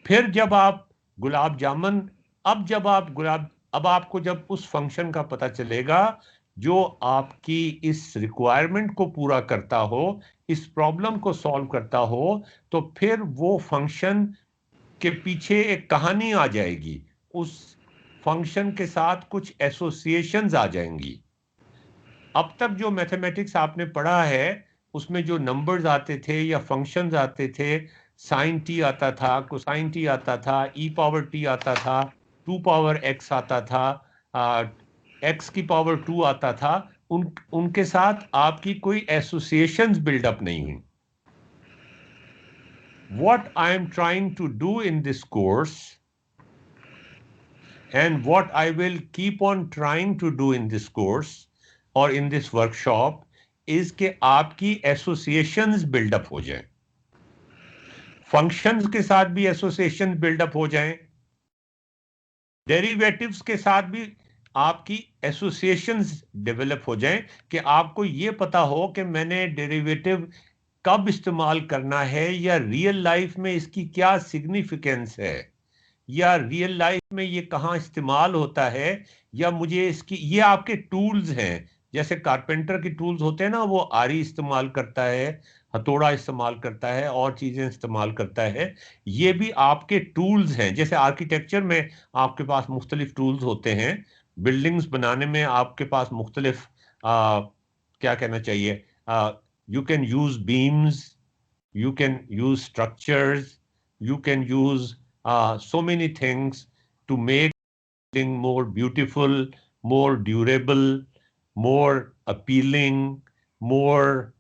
फिर जब आप गुलाब जामुन अब आपको जब उस फंक्शन का पता चलेगा जो आपकी इस रिक्वायरमेंट को पूरा करता हो, इस प्रॉब्लम को सॉल्व करता हो, तो फिर वो फंक्शन के पीछे एक कहानी आ जाएगी, उस फंक्शन के साथ कुछ एसोसिएशंस आ जाएंगी। अब तक जो मैथमेटिक्स आपने पढ़ा है उसमें जो नंबर्स आते थे या फंक्शंस आते थे, साइन टी आता था, कोसाइन टी आता था, ई पावर टी आता था, 2 पावर x आता था, x की पावर 2 आता था, उनके साथ आपकी कोई एसोसिएशंस बिल्डअप नहीं हुई. What I am trying to do in this course and what I will keep on trying to do in this course or in this workshop is कि आपकी एसोसिएशंस बिल्डअप हो जाएं, फंक्शंस के साथ भी association buildup हो जाएं, derivatives के साथ भी आपकी एसोसिएशंस डेवलप हो जाएं कि आपको ये पता हो कि मैंने डेरिवेटिव कब इस्तेमाल करना है, या रियल लाइफ में इसकी क्या सिग्निफिकेंस है, या रियल लाइफ में ये कहाँ इस्तेमाल होता है, या मुझे इसकी, ये आपके टूल्स हैं. जैसे कारपेंटर की टूल्स होते हैं ना, वो आरी इस्तेमाल करता है, हथौड़ा इस्तेमाल करता है, और चीजें इस्तेमाल करता है. ये भी आपके टूल्स हैं. जैसे आर्किटेक्चर में आपके पास मुख्तलिफ टूल्स होते हैं, बिल्डिंग्स बनाने में आपके पास मुख्तलिफ क्या कहना चाहिए, you can use beams, you can use structures, you can use so many things to make things more beautiful, more durable, more appealing, more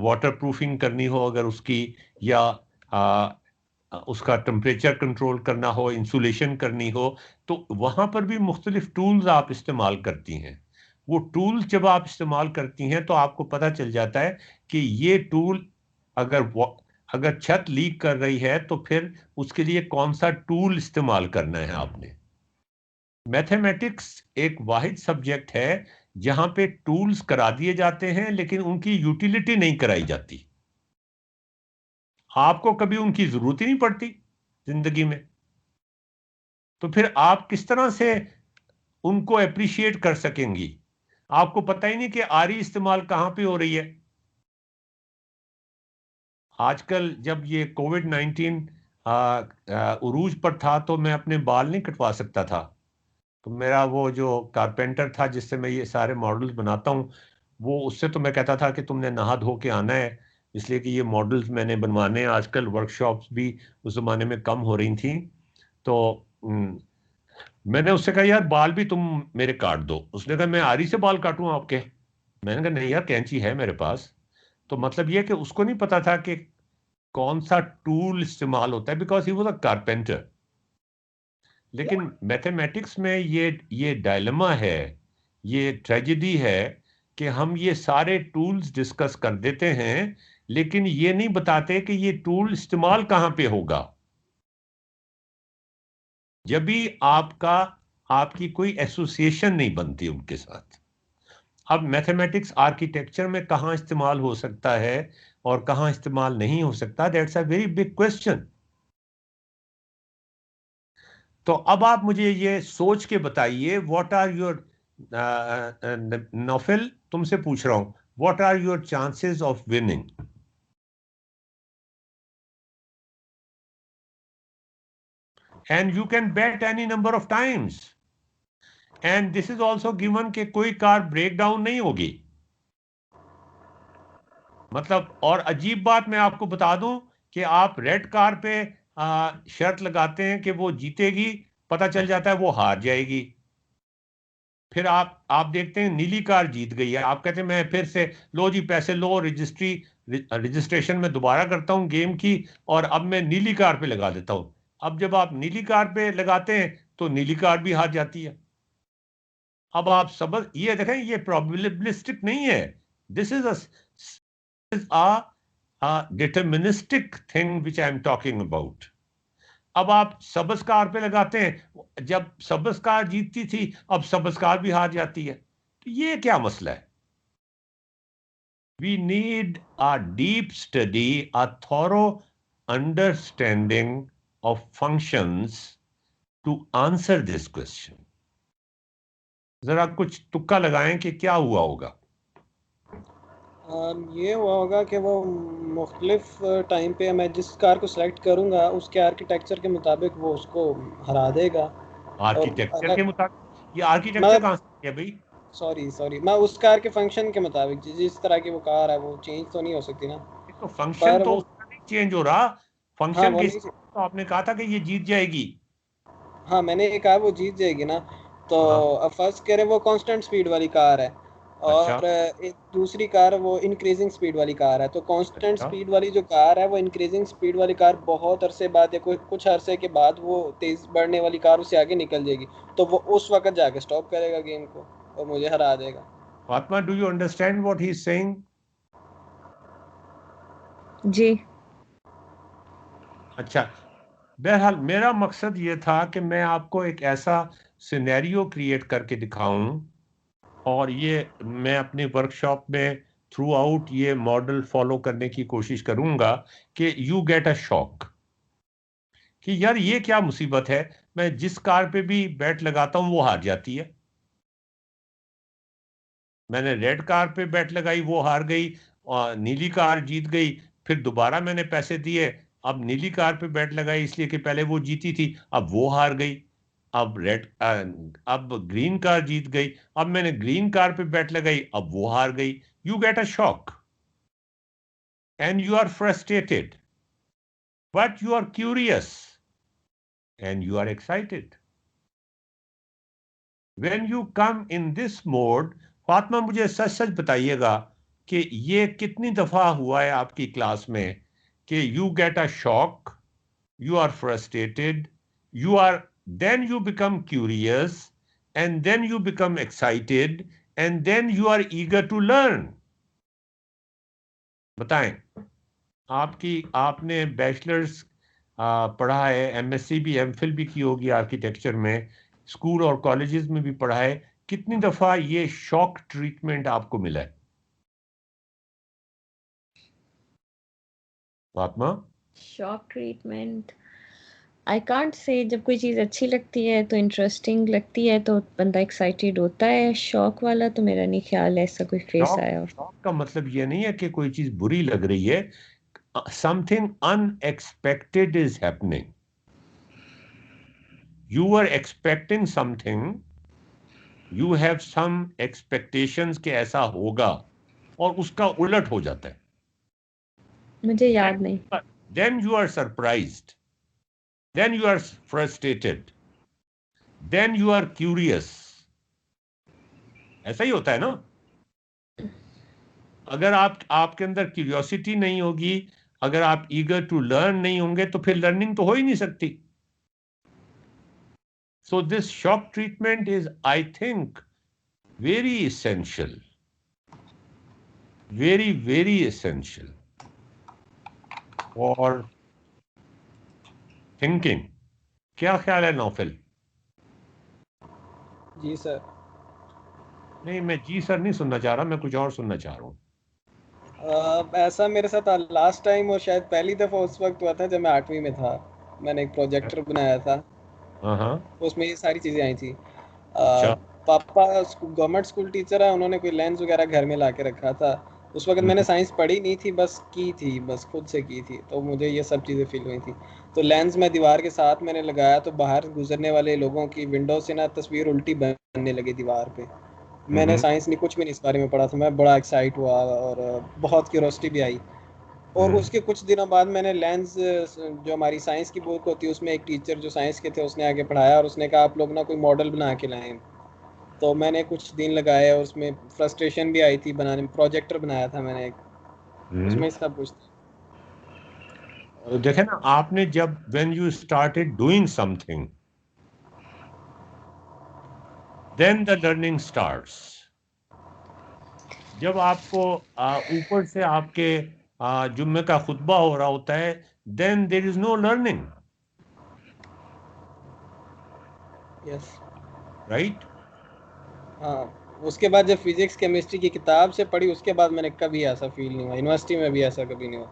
waterproofing करनी हो अगर उसकी, या उसका टेम्परेचर कंट्रोल करना हो, इंसुलेशन करनी हो, तो वहां पर भी मुख्तलिफ टूल्स आप इस्तेमाल करती हैं. वो टूल जब आप इस्तेमाल करती हैं तो आपको पता चल जाता है कि ये टूल, अगर छत लीक कर रही है तो फिर उसके लिए कौन सा टूल इस्तेमाल करना है आपने. मैथमेटिक्स एक वाहिद सब्जेक्ट है जहां पे टूल्स करा दिए जाते हैं लेकिन उनकी यूटिलिटी नहीं कराई जाती. आपको कभी उनकी जरूरत ही नहीं पड़ती जिंदगी में, तो फिर आप किस तरह से उनको अप्रिशिएट कर सकेंगी. आपको पता ही नहीं कि आरी इस्तेमाल कहां पे हो रही है. आजकल जब ये कोविड-19 उरूज पर था तो मैं अपने बाल नहीं कटवा सकता था, तो मेरा वो जो कारपेंटर था जिससे मैं ये सारे मॉडल्स बनाता हूँ, वो उससे तो मैं कहता था कि तुमने नहा धो के आना है, इसलिए कि ये मॉडल्स मैंने बनवाने हैं. आजकल वर्कशॉप्स भी उस जमाने में कम हो रही थी, तो मैंने उससे कहा यार बाल भी तुम मेरे काट दो. उसने कहा मैं आरी से बाल काटूं आपके. मैंने कहा नहीं यार, कैंची है मेरे पास. तो मतलब ये कि उसको नहीं पता था कि कौन सा टूल इस्तेमाल होता है, because he was a carpenter. लेकिन मैथमेटिक्स में ये डायलेमा है, ये ट्रेजेडी है कि हम ये सारे टूल्स डिस्कस कर देते हैं लेकिन ये नहीं बताते कि ये टूल इस्तेमाल कहां पे होगा. जब भी आपकी कोई एसोसिएशन नहीं बनती उनके साथ. अब मैथमेटिक्स आर्किटेक्चर में कहां इस्तेमाल हो सकता है और कहां इस्तेमाल नहीं हो सकता, that's a very big question. तो अब आप मुझे ये सोच के बताइए, व्हाट आर योर, नौफिल तुमसे पूछ रहा हूं, what are your chances of winning. And you can bet any number of times. And this is also given कि कोई कार ब्रेक डाउन नहीं होगी. मतलब, और अजीब बात मैं आपको बता दूं कि आप रेड कार पे शर्त लगाते हैं कि वो जीतेगी, पता चल जाता है वो हार जाएगी. फिर आप देखते हैं नीली कार जीत गई है, आप कहते हैं मैं फिर से लो जी पैसे लो, रजिस्ट्रेशन में दोबारा करता हूं गेम की, और अब मैं नीली कार पे लगा देता हूं. अब जब आप नीली कार पे लगाते हैं तो नीली कार भी हार जाती है. अब आप सबक ये देखें, ये प्रोबेबिलिस्टिक नहीं है, this is a deterministic thing which I am talking about. अब आप सब्ज कार पे लगाते हैं, जब सब्ज कार जीतती थी अब सब्ज कार भी हार जाती है. तो ये क्या मसला है. We need a deep study, a thorough understanding of functions to answer this question. जरा कुछ तुक्का लगाएं कि क्या हुआ होगा. ये हुआ होगा कि वो मुख्तलिफ टाइम पे मैं जिस कार को सिलेक्ट करूंगा उसके आर्किटेक्चर के मुताबिक वो उसको हरा देगा. आर्किटेक्चर के मुताबिक, ये आर्किटेक्चर कहाँ से है भाई. सॉरी मैं उस कार के फंक्शन के मुताबिक, जिस तरह की वो कार है वो चेंज तो नहीं हो सकती ना. तो फंक्शन तो उसका नहीं चेंज हो रहा. फंक्शन हाँ, के तो आपने कहा था कि ये जीत जाएगी. हाँ मैंने ये कहा वो जीत जाएगी ना, तो अब फर्स्ट कह रहे वो कांस्टेंट स्पीड वाली कार है, और एक दूसरी कार वो इंक्रीजिंग स्पीड वाली कार है। तो कांस्टेंट स्पीड वाली जो कार है वो इंक्रीजिंग स्पीड वाली कार बहुत अरसे बाद या कुछ अरसे के बाद वो तेज बढ़ने वाली कार उससे आगे निकल जाएगी, तो वो उस वक्त जाके स्टॉप करेगा गेम को और मुझे हरा देगा। Fatima, do you understand what he is saying? जी। अच्छा, बहरहाल मेरा मकसद ये था कि मैं आपको एक ऐसा सिनेरियो क्रिएट करके दिखाऊं, और ये मैं अपने वर्कशॉप में थ्रू आउट ये मॉडल फॉलो करने की कोशिश करूंगा कि यू गेट अ शॉक कि यार ये क्या मुसीबत है, मैं जिस कार पे भी बैट लगाता हूं वो हार जाती है। मैंने रेड कार पे बैट लगाई, वो हार गई, और नीली कार जीत गई। फिर दोबारा मैंने पैसे दिए, अब नीली कार पे बैट लगाई इसलिए कि पहले वो जीती थी, अब वो हार गई। अब ग्रीन कार जीत गई, अब मैंने ग्रीन कार पे बैट लगाई, अब वो हार गई। You get a shock and you are frustrated, but you are curious and you are excited. When you come in this mode, Fatima मुझे सच सच बताइएगा कि ये कितनी दफा हुआ है आपकी क्लास में कि you get a shock, you are frustrated, then you become curious, and then you become excited, and then you are eager to learn. बताएं, आपने बैचलर्स पढ़ा है, एमएससी भी, एमफिल भी की होगी आर्किटेक्चर में, स्कूल और कॉलेजेस में भी पढ़ा है, कितनी दफा ये शॉक ट्रीटमेंट आपको मिला है Fatima? Shock treatment I can't say. जब कोई चीज़ अच्छी लगती है तो इंटरेस्टिंग लगती है तो बंदा एक्साइटेड होता है। शॉक वाला तो मेरा नहीं ख्याल है ऐसा कोई फेस आया। शॉक का मतलब ये नहीं है कि कोई चीज बुरी लग रही है, something unexpected is happening, you are expecting something, you have some expectations कि ऐसा होगा और उसका उलट हो जाता है। मुझे याद नहीं। Then you are surprised, then you are frustrated, then you are curious. ऐसा ही होता है ना? अगर आपके अंदर क्यूरियोसिटी नहीं होगी, अगर आप ईगर टू लर्न नहीं होंगे, तो फिर लर्निंग तो हो ही नहीं सकती। So this shock treatment is, I think, very essential, very very essential for thinking. क्या ख्याल है नौफिल? जी सर। नहीं, मैं जी सर नहीं सुनना चाह रहा, मैं कुछ और सुनना चाह रहा हूँ। ऐसा मेरे साथ लास्ट टाइम और शायद पहली दफ़ा उस वक्त हुआ था जब मैं 8वीं में था। मैंने एक प्रोजेक्टर बनाया था, हाँ, उसमें ये सारी चीज़ें आई थी। अच्छा। पापा गवर्नमेंट स्कूल टीचर है, उन्होंने कोई लेंस वगैरह घर में ला के रखा था। उस वक्त मैंने साइंस पढ़ी नहीं थी, बस की थी, बस खुद से की थी, तो मुझे ये सब चीज़ें फील हुई थी। तो लेंस में दीवार के साथ मैंने लगाया, तो बाहर गुजरने वाले लोगों की विंडो से ना तस्वीर उल्टी बनने लगी दीवार पे। मैंने साइंस नहीं, कुछ भी नहीं इस बारे में पढ़ा था, मैं बड़ा एक्साइट हुआ और बहुत क्यूरोसिटी भी आई। और उसके कुछ दिनों बाद मैंने लेंस, जो हमारी साइंस की बुक होती है, उसमें एक टीचर जो साइंस के थे उसने आगे पढ़ाया और उसने कहा आप लोग ना कोई मॉडल बना के लाएं। तो मैंने कुछ दिन लगाए और उसमें फ्रस्ट्रेशन भी आई थी बनाने में। प्रोजेक्टर बनाया था मैंने एक, उसमें सब कुछ था। देखे ना आपने, जब when you started doing something, then the learning starts. जब आपको ऊपर से आपके जुम्मे का खुतबा हो रहा होता है, then there is no learning. Yes. Right? हाँ, उसके बाद जब फिजिक्स केमिस्ट्री की किताब से पढ़ी, उसके बाद मैंने कभी ऐसा फील नहीं हुआ, यूनिवर्सिटी में भी ऐसा कभी नहीं हुआ।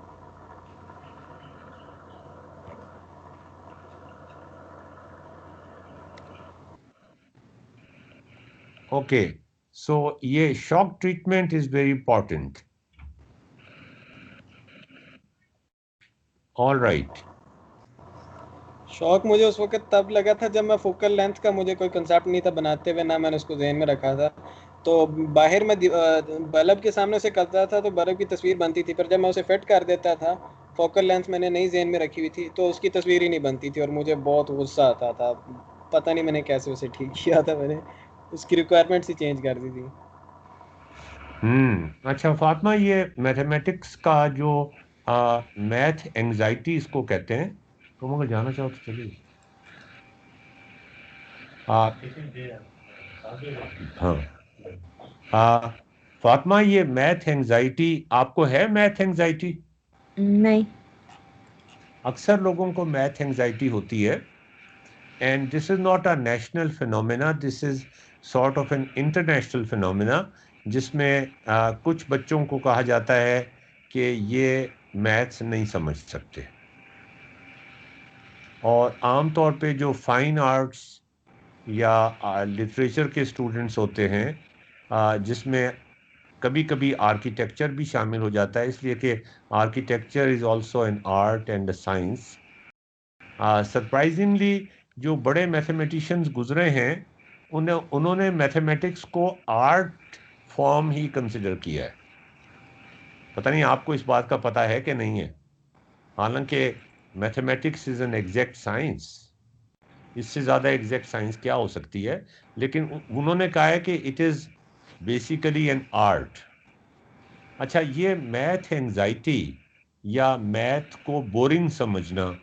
Okay. So ये shock treatment is very important. All right. शौक मुझे उस वक्त तब लगा था जब मैं फोकल लेंथ का मुझे कोई कंसेप्ट नहीं था बनाते हुए, ना मैंने उसको जहन में रखा था। तो बाहर में बल्ब के सामने से करता था तो बल्ब की तस्वीर बनती थी, पर जब मैं उसे फिट कर देता था, फोकल लेंथ मैंने नई जहन में रखी हुई थी, तो उसकी तस्वीर ही नहीं बनती थी और मुझे बहुत गुस्सा आता था। पता नहीं मैंने कैसे उसे ठीक किया था, मैंने उसकी रिक्वायरमेंट्स ही चेंज कर दी थी। अच्छा फातिमा, ये मैथमेटिक्स का जो मैथ एंजाइटी इसको कहते हैं, तुम अगर जाना चाहो तो चलिए। हाँ, फातिमा, ये मैथ एंजाइटी आपको है? मैथ एंजाइटी नहीं। अक्सर लोगों को मैथ एंजाइटी होती है, and this is not a national phenomena, this is sort of an international phenomena, जिसमें कुछ बच्चों को कहा जाता है कि ये मैथ्स नहीं समझ सकते। और आम तौर पे जो फाइन आर्ट्स या लिटरेचर के स्टूडेंट्स होते हैं, जिसमें कभी कभी आर्किटेक्चर भी शामिल हो जाता है, इसलिए कि architecture is also an art and a science. Surprisingly जो बड़े मैथमेटिशियंस गुजरे हैं उन्होंने मैथमेटिक्स को आर्ट फॉर्म ही कंसिडर किया है। पता नहीं आपको इस बात का पता है कि नहीं है, हालांकि mathematics is an exact science, इससे ज़्यादा एग्जैक्ट साइंस क्या हो सकती है, लेकिन उन्होंने कहा है कि it is basically an art. अच्छा, ये मैथ एंजाइटी या मैथ को बोरिंग समझना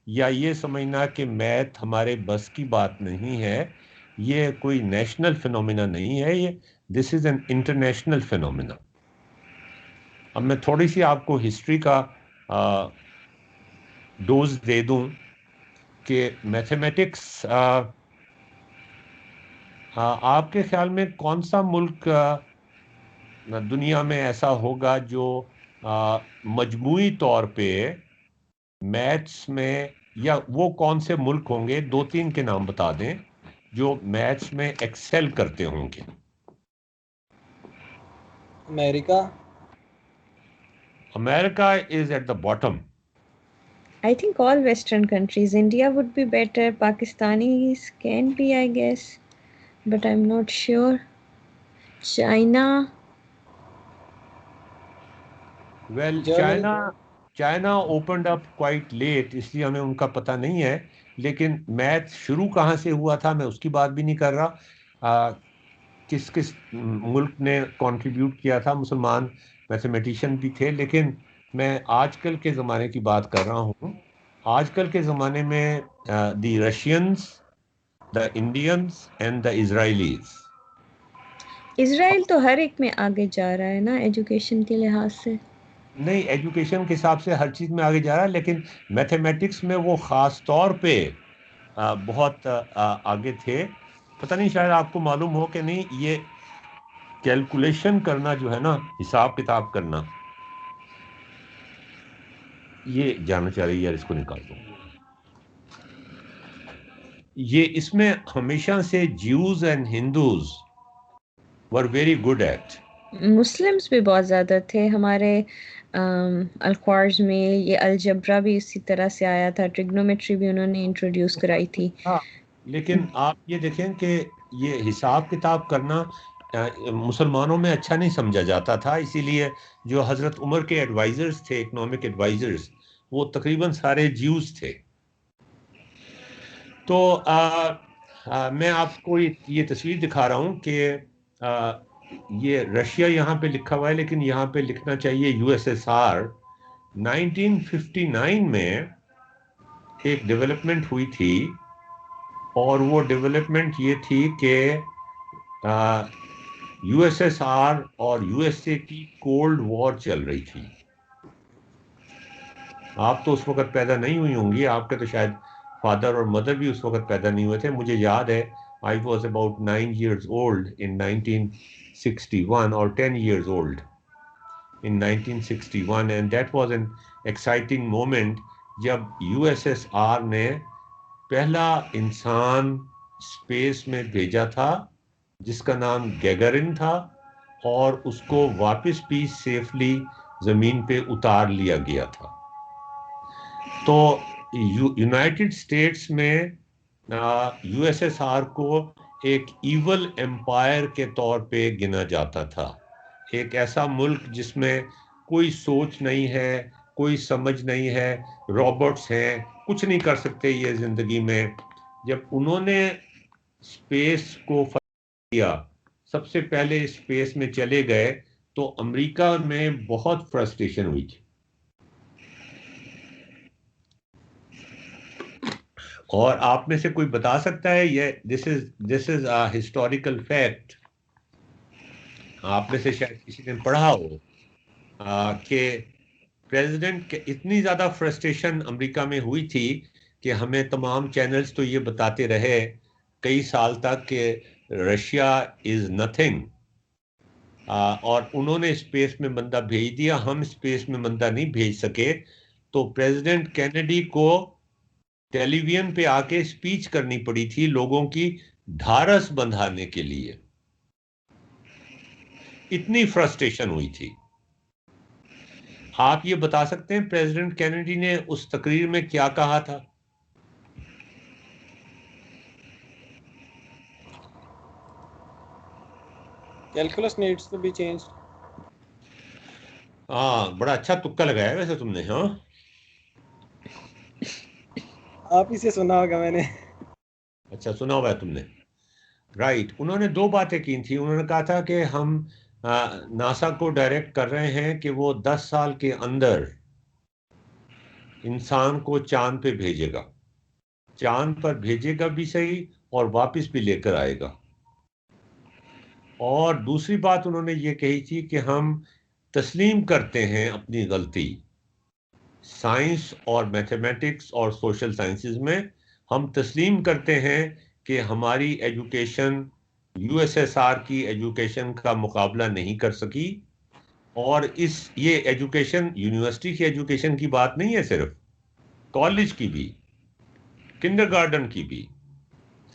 या ये समझना कि मैथ हमारे बस की बात नहीं है, ये कोई नेशनल फिनोमिना नहीं है, ये this is an international phenomena. अब मैं थोड़ी सी आपको हिस्ट्री का डोज दे दूं कि मैथमेटिक्स आपके ख्याल में कौन सा मुल्क दुनिया में ऐसा होगा जो मजमूई तौर पे मैथ्स में, या वो कौन से मुल्क होंगे, दो तीन के नाम बता दें जो मैथ्स में एक्सेल करते होंगे? America. America is at the bottom. I think all Western countries. India would be better. Pakistanis can be, I guess, but I'm not sure. China. Well, Germany. China opened up quite late, इसलिए हमें उनका पता नहीं है, लेकिन math शुरू कहाँ से हुआ था मैं उसकी बात भी नहीं कर रहा। किस किस मुल्क ने कंट्रीब्यूट किया था, मुसलमान मैथमेटिशियन भी थे, लेकिन मैं आजकल के ज़माने की बात कर रहा हूँ। आजकल के ज़माने में the Russians, the Indians and the Israelis. Israel तो हर एक में आगे जा रहा है ना, एजुकेशन के लिहाज से। नहीं, एजुकेशन के हिसाब से हर चीज़ में आगे जा रहा है, लेकिन मैथमेटिक्स में वो ख़ास तौर पे बहुत आगे थे। पता नहीं, शायद आपको मालूम हो कि नहीं, ये कैलकुलेशन करना जो है ना, हिसाब किताब करना, ये जानना चाह रही है यार, इसको निकाल दो। ये इसमें हमेशा से Jews and Hindus were very good at. Muslims भी बहुत ज़्यादा थे हमारे अल्ख्वार्ज में। ये अलजब्रा भी इसी तरह से आया था, ट्रिग्नोमेट्री भी उन्होंने इंट्रोड्यूस कराई थी। हाँ, लेकिन आप ये देखें कि ये हिसाब किताब करना मुसलमानों में अच्छा नहीं समझा जाता था, इसीलिए जो हजरत उमर के एडवाइजर्स थे, इकोनॉमिक एडवाइजर्स, वो तकरीबन सारे ज्यूज थे। तो मैं आपको ये तस्वीर दिखा रहा हूँ कि ये रशिया यहाँ पे लिखा हुआ है, लेकिन यहाँ पे लिखना चाहिए यूएसएसआर। 1959 में एक डेवलपमेंट हुई थी, और वो डेवलपमेंट ये थी कि यूएसएसआर और यूएसए की कोल्ड वॉर चल रही थी। आप तो उस वक्त पैदा नहीं हुई होंगी, आपके तो शायद फादर और मदर भी उस वक्त पैदा नहीं हुए थे। मुझे याद है, I was about 9 years old in 1961 or 10 years old in 1961, and that was an exciting moment जब यूएसएसआर ने पहला इंसान स्पेस में भेजा था, जिसका नाम गैगरिन था, और उसको वापस भी सेफली जमीन पे उतार लिया गया था। तो यूनाइटेड स्टेट्स में यूएसएसआर को एक इवल एम्पायर के तौर पे गिना जाता था, एक ऐसा मुल्क जिसमें कोई सोच नहीं है, कोई समझ नहीं है, रॉबोट्स हैं, कुछ नहीं कर सकते ये जिंदगी में, जब उन्होंने स्पेस को किया, सबसे पहले स्पेस में चले गए, तो अमेरिका में बहुत फ्रस्ट्रेशन हुई थी। और आप में से कोई बता सकता है, ये this is a historical fact, आप में से शायद किसी ने पढ़ा हो कि प्रेसिडेंट के इतनी ज्यादा फ्रस्ट्रेशन अमेरिका में हुई थी कि हमें तमाम चैनल्स तो ये बताते रहे कई साल तक कि रशिया इज नथिंग, और उन्होंने स्पेस में बंदा भेज दिया, हम स्पेस में बंदा नहीं भेज सके। तो प्रेसिडेंट कैनेडी को टेलीविजन पे आके स्पीच करनी पड़ी थी लोगों की ढारस बंधाने के लिए, इतनी फ्रस्ट्रेशन हुई थी। आप ये बता सकते हैं प्रेसिडेंट कैनेडी ने उस तकरीर में क्या कहा था? Calculus needs to be changed. हाँ, बड़ा अच्छा तुक्का लगाया वैसे तुमने। हाँ, आप ही से सुना होगा मैंने। अच्छा सुना हुआ है तुमने, राइट। उन्होंने दो बातें की थी। उन्होंने कहा था कि हम नासा को डायरेक्ट कर रहे हैं कि वो 10 साल के अंदर इंसान को चांद पे भेजेगा, चांद पर भेजेगा भी सही और वापस भी लेकर आएगा। और दूसरी बात उन्होंने ये कही थी कि हम तस्लीम करते हैं अपनी गलती, साइंस और मैथमेटिक्स और सोशल साइंसेज में हम तस्लीम करते हैं कि हमारी एजुकेशन यूएसएसआर की एजुकेशन का मुकाबला नहीं कर सकी। और ये एजुकेशन यूनिवर्सिटी की एजुकेशन की बात नहीं है, सिर्फ कॉलेज की भी, किंडरगार्टन की भी,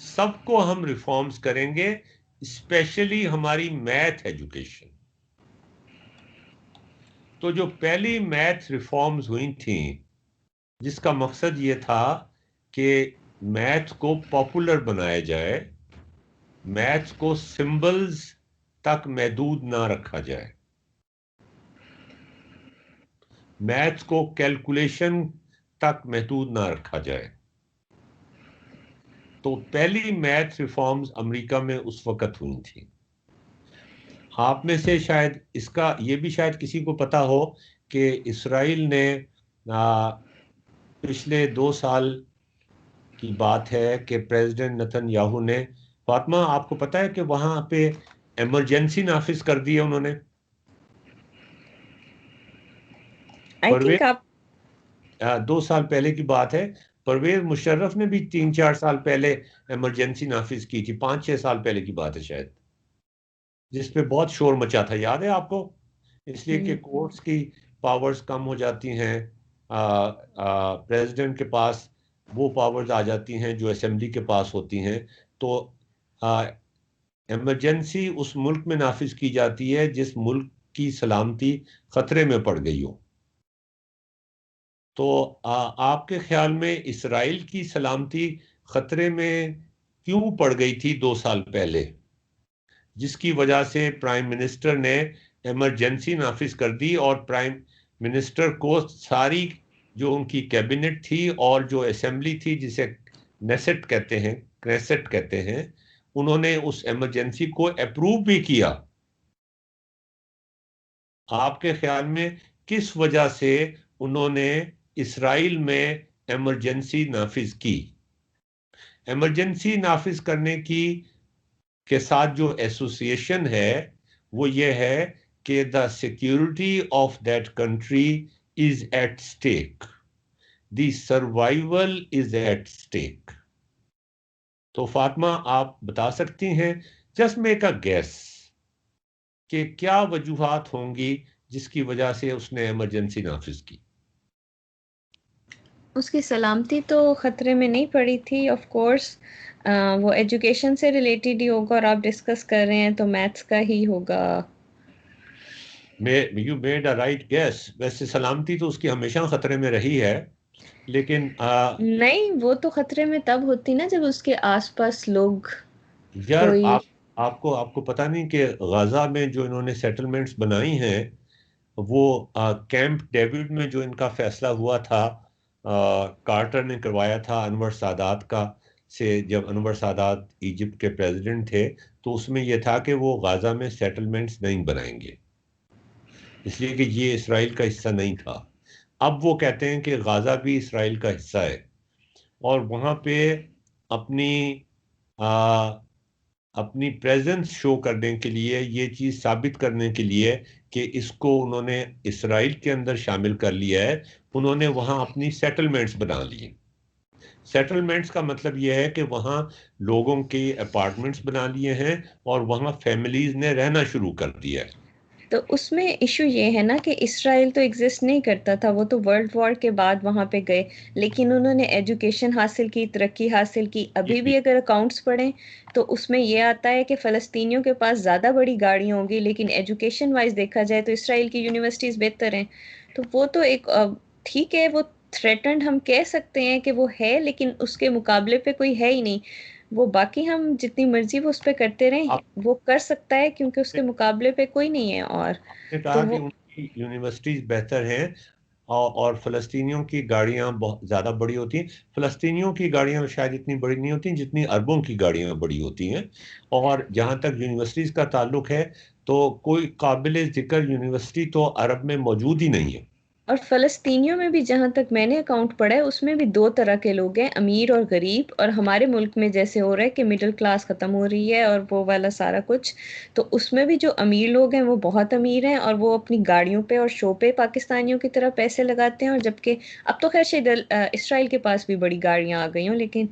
सबको हम रिफॉर्म्स करेंगे, स्पेशली हमारी मैथ एजुकेशन। तो जो पहली मैथ रिफॉर्म्स हुई थी, जिसका मकसद ये था कि मैथ को पॉपुलर बनाया जाए, मैथ को सिंबल्स तक महदूद ना रखा जाए, मैथ को कैलकुलेशन तक महदूद ना रखा जाए। तो पहली मैथ रिफॉर्म्स अमेरिका में उस वक्त हुई थी। आप में से शायद इसका ये भी शायद किसी को पता हो कि इसराइल ने पिछले 2 साल की बात है कि प्रेसिडेंट नेतन्याहू ने, फातिमा आपको पता है कि वहां पे इमरजेंसी नाफिज कर दी है उन्होंने? आई थिंक आप 2 साल पहले की बात है। परवेज मुशर्रफ ने भी 3-4 साल पहले इमरजेंसी नाफिज की थी, 5-6 साल पहले की बात है शायद, जिसपे बहुत शोर मचा था, याद है आपको? इसलिए कि कोर्ट्स की पावर्स कम हो जाती हैं, प्रेसिडेंट के पास वो पावर्स आ जाती हैं जो असेंबली के पास होती हैं। तो इमरजेंसी उस मुल्क में नाफिज की जाती है जिस मुल्क की सलामती खतरे में पड़ गई हो। तो आपके ख्याल में इसराइल की सलामती खतरे में क्यों पड़ गई थी 2 साल पहले, जिसकी वजह से प्राइम मिनिस्टर ने इमरजेंसी नाफिज कर दी और प्राइम मिनिस्टर को सारी जो उनकी कैबिनेट थी और जो असेंबली थी, जिसे नेसेट कहते हैं, क्नेसेट कहते हैं, उन्होंने उस इमरजेंसी को अप्रूव भी किया। आपके ख्याल में किस वजह से उन्होंने इसराइल में इमरजेंसी नाफिज की? इमरजेंसी नाफिज करने की के साथ जो एसोसिएशन है वो ये है कि the security of that country is at stake, the survival is at stake. तो फातिमा आप बता सकती हैं, जस्ट मेक अ गेस, कि क्या वजूहात होंगी जिसकी वजह से उसने इमरजेंसी नाफिज की? उसकी सलामती तो खतरे में नहीं पड़ी थी, ऑफ कोर्स वो एजुकेशन से रिलेटेड ही होगा, और आप डिस्कस कर रहे हैं तो मैथ्स का ही होगा। You made a right gas. वैसे सलामती तो उसकी हमेशा खतरे में रही है, लेकिन नहीं, वो तो खतरे में तब होती ना जब उसके आसपास लोग यार कोई आपको पता नहीं कि गाजा में जो इन्होंने सेटलमेंट्स बनाई हैं, वो कैंप डेविड में जो इनका फैसला हुआ था, कार्टर ने करवाया था अनवर सादात का से जब अनवर सादात इजिप्ट के प्रेसिडेंट थे तो उसमें यह था कि वो गाजा में सेटलमेंट्स नहीं बनाएंगे, इसलिए कि ये इसराइल का हिस्सा नहीं था। अब वो कहते हैं कि गाजा भी इसराइल का हिस्सा है और वहाँ पे अपनी आ, अपनी प्रेजेंस शो करने के लिए, ये चीज़ साबित करने के लिए कि इसको उन्होंने इसराइल के अंदर शामिल कर लिया है, उन्होंने वहाँ अपनी सेटलमेंट्स बना लिए। सेटलमेंट्स का मतलब यह है कि वहाँ लोगों के अपार्टमेंट्स बना लिए हैं और वहाँ फैमिलीज ने रहना शुरू कर दिया है। तो उसमें इशू ये है ना कि इसराइल तो एग्जिस्ट नहीं करता था, वो तो वर्ल्ड वॉर के बाद वहाँ पे गए, लेकिन उन्होंने एजुकेशन हासिल की, तरक्की हासिल की। अभी भी अगर अकाउंट्स पढ़ें तो उसमें ये आता है कि फ़लस्तीनियों के पास ज़्यादा बड़ी गाड़ियाँ होंगी, लेकिन एजुकेशन वाइज देखा जाए तो इसराइल की यूनिवर्सिटीज़ बेहतर हैं। तो वो तो एक ठीक है, वो थ्रेटन्ड हम कह सकते हैं कि वो है, लेकिन उसके मुकाबले पे कोई है ही नहीं। वो बाकी हम जितनी मर्जी वो उस पर करते रहें, वो कर सकता है क्योंकि उसके मुकाबले पे कोई नहीं है। और आपने तो कहा कि वो उनकी यूनिवर्सिटीज बेहतर हैं और फ़लस्तीनियों की गाड़ियां बहुत ज़्यादा बड़ी होती हैं। फ़लस्तीनियों की गाड़ियां शायद इतनी बड़ी नहीं होती जितनी अरबों की गाड़ियां बड़ी होती हैं। और जहां तक यूनिवर्सिटीज का ताल्लुक है तो कोई काबिल ज़िक्र यूनिवर्सिटी तो अरब में मौजूद ही नहीं है। और फ़लस्तीनियों में भी जहाँ तक मैंने अकाउंट पढ़ा है उसमें भी दो तरह के लोग हैं, अमीर और गरीब। और हमारे मुल्क में जैसे हो रहा है कि मिडिल क्लास ख़त्म हो रही है और वो वाला सारा कुछ, तो उसमें भी जो अमीर लोग हैं वो बहुत अमीर हैं और वो अपनी गाड़ियों पे और शो पे पाकिस्तानियों की तरह पैसे लगाते हैं। और जबकि अब तो खैर शायद इसराइल के पास भी बड़ी गाड़ियाँ आ गई हों, लेकिन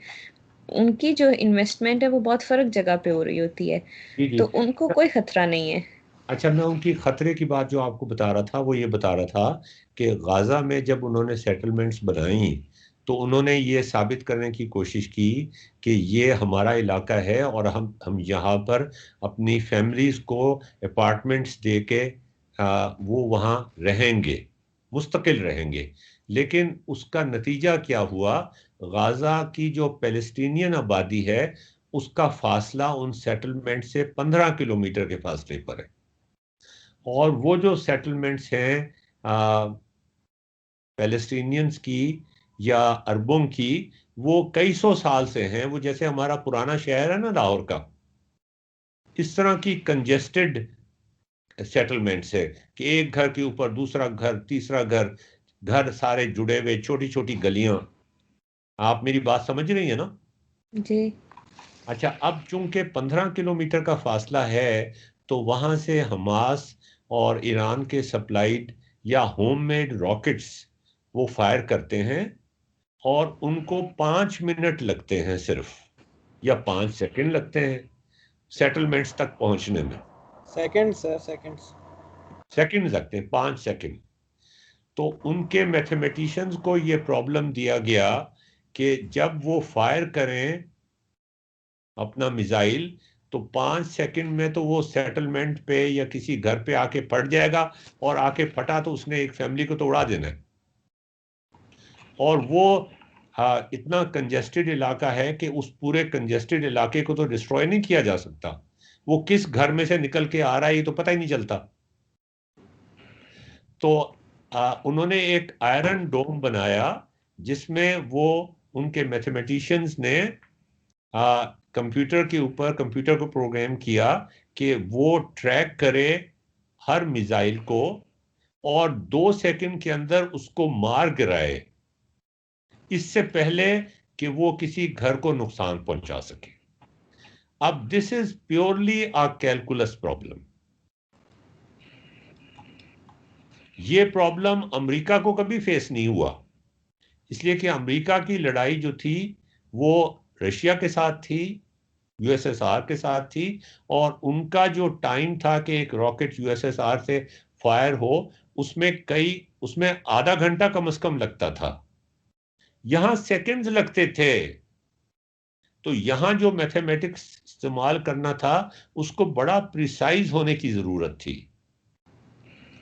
उनकी जो इन्वेस्टमेंट है वो बहुत फ़र्क जगह पे हो रही होती है, जी जी। तो उनको कोई ख़तरा नहीं है। अच्छा, मैं उनकी खतरे की बात जो आपको बता रहा था वो ये बता रहा था कि गाजा में जब उन्होंने सेटलमेंट्स बनाई तो उन्होंने ये साबित करने की कोशिश की कि ये हमारा इलाका है और हम यहाँ पर अपनी फैमिलीज को अपार्टमेंट्स दे के वो वहाँ रहेंगे, मुस्तकिल रहेंगे। लेकिन उसका नतीजा क्या हुआ? गाजा की जो पैलेस्टीनियन आबादी है उसका फासला उन सेटलमेंट से 15 किलोमीटर के फासले पर है। और वो जो सेटलमेंट्स हैं पैलेस्टीनियंस की या अरबों की, वो कई सौ साल से हैं। वो जैसे हमारा पुराना शहर है ना लाहौर का, इस तरह की कंजेस्टेड सेटलमेंट्स है कि एक घर के ऊपर दूसरा घर, तीसरा घर, घर सारे जुड़े हुए, छोटी छोटी गलियां। आप मेरी बात समझ रही है ना? जी। अच्छा, अब चूंकि 15 किलोमीटर का फासला है तो वहां से हमास और ईरान के सप्लाइड या होममेड रॉकेट्स वो फायर करते हैं और उनको 5 मिनट लगते हैं सिर्फ, या 5 सेकंड लगते हैं सेटलमेंट्स तक पहुंचने में। Second sir, seconds. सेकंड लगते हैं, 5 सेकंड। तो उनके मैथमेटिशियंस को ये प्रॉब्लम दिया गया कि जब वो फायर करें अपना मिसाइल तो 5 सेकंड में तो वो सेटलमेंट पे या किसी घर पे आके फट जाएगा, और आके फटा तो उसने एक फैमिली को तो उड़ा देना है। और वो इतना कंजेस्टेड इलाका है कि उस पूरे कंजेस्टेड इलाके को तो डिस्ट्रॉय नहीं किया जा सकता। वो किस घर में से निकल के आ रहा है ये तो पता ही नहीं चलता। तो उन्होंने एक आयरन डोम बनाया जिसमें वो उनके मैथमेटिशियंस ने कंप्यूटर के ऊपर कंप्यूटर को प्रोग्राम किया कि वो ट्रैक करे हर मिसाइल को और 2 सेकंड के अंदर उसको मार गिराए, इससे पहले कि वो किसी घर को नुकसान पहुंचा सके। अब this is purely a calculus problem. ये प्रॉब्लम अमेरिका को कभी फेस नहीं हुआ, इसलिए कि अमेरिका की लड़ाई जो थी वो रशिया के साथ थी, यूएसएसआर के साथ थी। और उनका जो टाइम था कि एक रॉकेट यूएसएसआर से फायर हो उसमें आधा घंटा कम से कम लगता था, यहां सेकंड्स लगते थे। तो यहां जो मैथमेटिक्स इस्तेमाल करना था उसको बड़ा प्रिसाइज होने की जरूरत थी।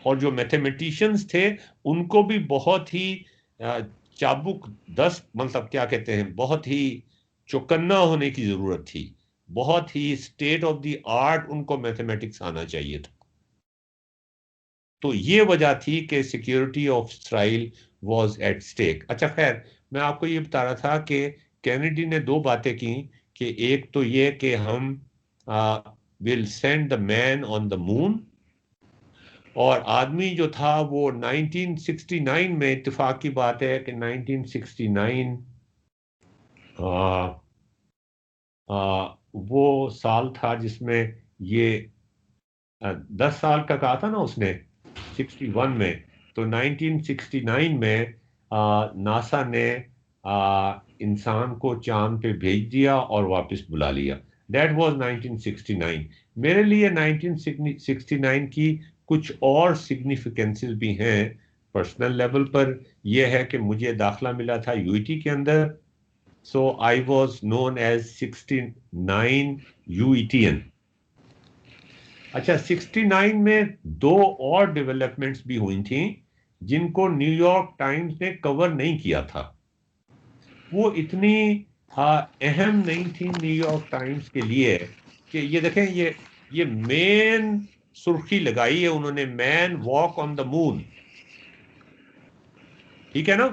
और जो मैथमेटिशियंस थे उनको भी बहुत ही चाबुक दस्त, मतलब क्या कहते हैं, बहुत ही चौकन्ना होने की जरूरत थी। बहुत ही स्टेट ऑफ द आर्ट उनको मैथमेटिक्स आना चाहिए था। तो ये वजह थी कि security of Israel was at stake. अच्छा खैर, मैं आपको ये बता रहा था कि कैनेडी ने दो बातें की कि एक तो ये कि हम will send the man on the moon, और आदमी जो था वो 1969 में, इत्तेफाक की बात है कि 1969 वो साल था जिसमें ये 10 साल का कहा था ना उसने 61 में, तो 1969 में नासा ने इंसान को चांद पे भेज दिया और वापस बुला लिया। That was 1969। मेरे लिए 1969 की कुछ और सिग्निफिकेंसेस भी हैं पर्सनल लेवल पर। यह है कि मुझे दाखला मिला था यूईटी के अंदर, सो आई वाज नोन एज 69 यूईटीएन। अच्छा, 69 में दो और डेवलपमेंट्स भी हुई थी जिनको न्यूयॉर्क टाइम्स ने कवर नहीं किया था। वो इतनी अहम नहीं थी न्यूयॉर्क टाइम्स के लिए कि ये देखें, ये मेन सुर्खी लगाई है उन्होंने, man walk on the moon. ठीक है ना?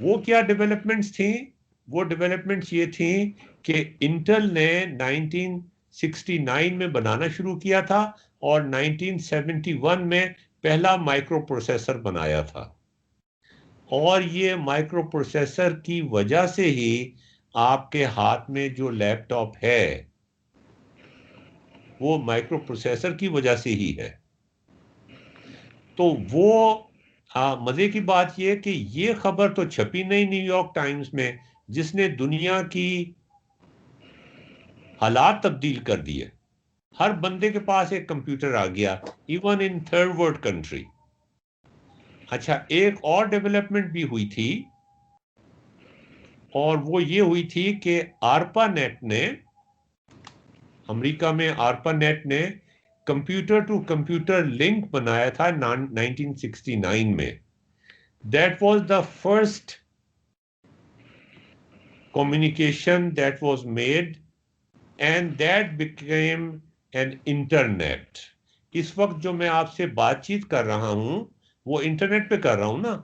वो क्या डेवलपमेंट्स थी? वो डेवलपमेंट्स ये थी कि इंटेल ने 1969 में बनाना शुरू किया था और 1971 में पहला माइक्रो प्रोसेसर बनाया था। और ये माइक्रो प्रोसेसर की वजह से ही आपके हाथ में जो लैपटॉप है वो माइक्रो प्रोसेसर की वजह से ही है। तो वो मजे की बात ये कि ये खबर तो छपी नहीं न्यूयॉर्क टाइम्स में, जिसने दुनिया की हालात तब्दील कर दिए। हर बंदे के पास एक कंप्यूटर आ गया, even in third world country. अच्छा, एक और डेवलपमेंट भी हुई थी, और वो ये हुई थी कि आरपानेट ने, अमेरिका में आरपानेट ने कंप्यूटर टू कंप्यूटर लिंक बनाया था 1969 में। That was the first communication that was made and that became an internet। इस वक्त जो मैं आपसे बातचीत कर रहा हूं वो इंटरनेट पे कर रहा हूं ना।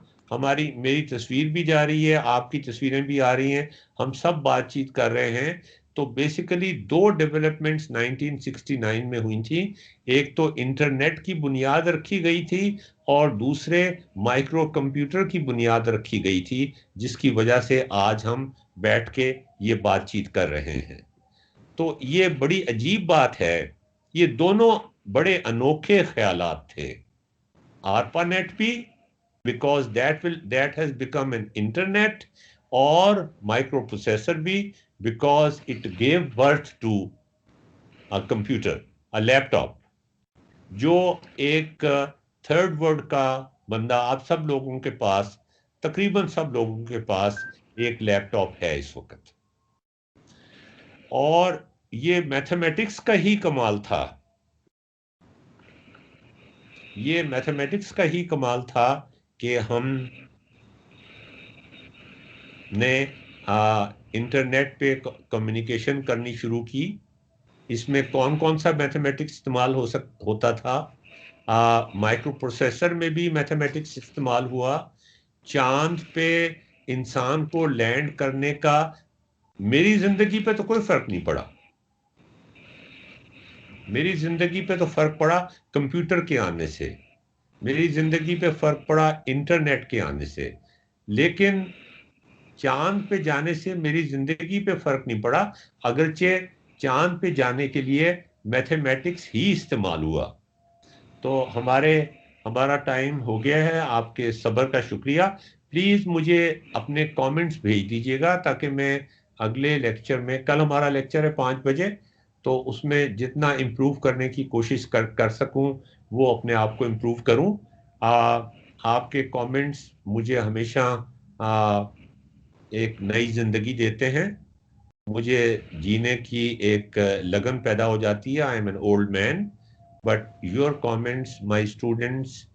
मेरी तस्वीर भी जा रही है, आपकी तस्वीरें भी आ रही हैं, हम सब बातचीत कर रहे हैं। तो बेसिकली दो डेवलपमेंट्स 1969 में हुई थी। एक तो इंटरनेट की बुनियाद रखी गई थी और दूसरे माइक्रो कंप्यूटर की बुनियाद रखी गई थी, जिसकी वजह से आज हम बैठ के ये बातचीत कर रहे हैं। तो ये बड़ी अजीब बात है। ये दोनों बड़े अनोखे ख्यालात थे। आरपानेट भी because that has become an internet, और माइक्रो प्रोसेसर भी because it gave birth to a computer, a laptop, जो एक थर्ड वर्ल्ड का बंदा, आप सब लोगों के पास, तकरीबन सब लोगों के पास एक लैपटॉप है इस वक्त। और ये मैथमेटिक्स का ही कमाल था, ये मैथमेटिक्स का ही कमाल था कि हम ने इंटरनेट पे कम्युनिकेशन करनी शुरू की। इसमें कौन कौन सा मैथमेटिक्स इस्तेमाल होता था? माइक्रो प्रोसेसर में भी मैथमेटिक्स इस्तेमाल हुआ। चांद पे इंसान को लैंड करने का मेरी जिंदगी पे तो कोई फर्क नहीं पड़ा। मेरी जिंदगी पे तो फर्क पड़ा कंप्यूटर के आने से, मेरी जिंदगी पे फर्क पड़ा इंटरनेट के आने से। लेकिन चांद पे जाने से मेरी जिंदगी पे फर्क नहीं पड़ा, अगरचे चांद पे जाने के लिए मैथमेटिक्स ही इस्तेमाल हुआ। तो हमारा टाइम हो गया है। आपके सब्र का शुक्रिया। प्लीज़ मुझे अपने कमेंट्स भेज दीजिएगा ताकि मैं अगले लेक्चर में, कल हमारा लेक्चर है 5 बजे, तो उसमें जितना इम्प्रूव करने की कोशिश कर सकूं वो अपने आप को इम्प्रूव करूं। आपके कमेंट्स मुझे हमेशा एक नई जिंदगी देते हैं, मुझे जीने की एक लगन पैदा हो जाती है। I am an old man, but your comments, my students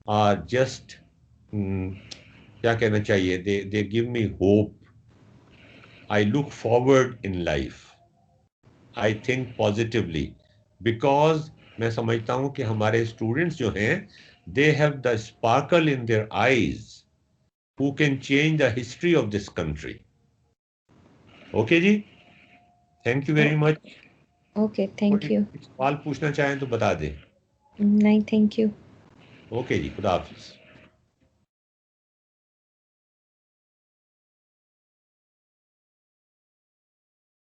are just, क्या कहना चाहिए, they give me hope. I look forward in life, I think positively, because मैं समझता हूं कि हमारे स्टूडेंट्स जो हैं, they have the sparkle in their eyes who can change the history of this country. Okay जी, thank you very much. Okay, thank you. सवाल पूछना चाहें तो बता दें। नहीं, थैंक यू। ओके जी, खुदा हाफिज।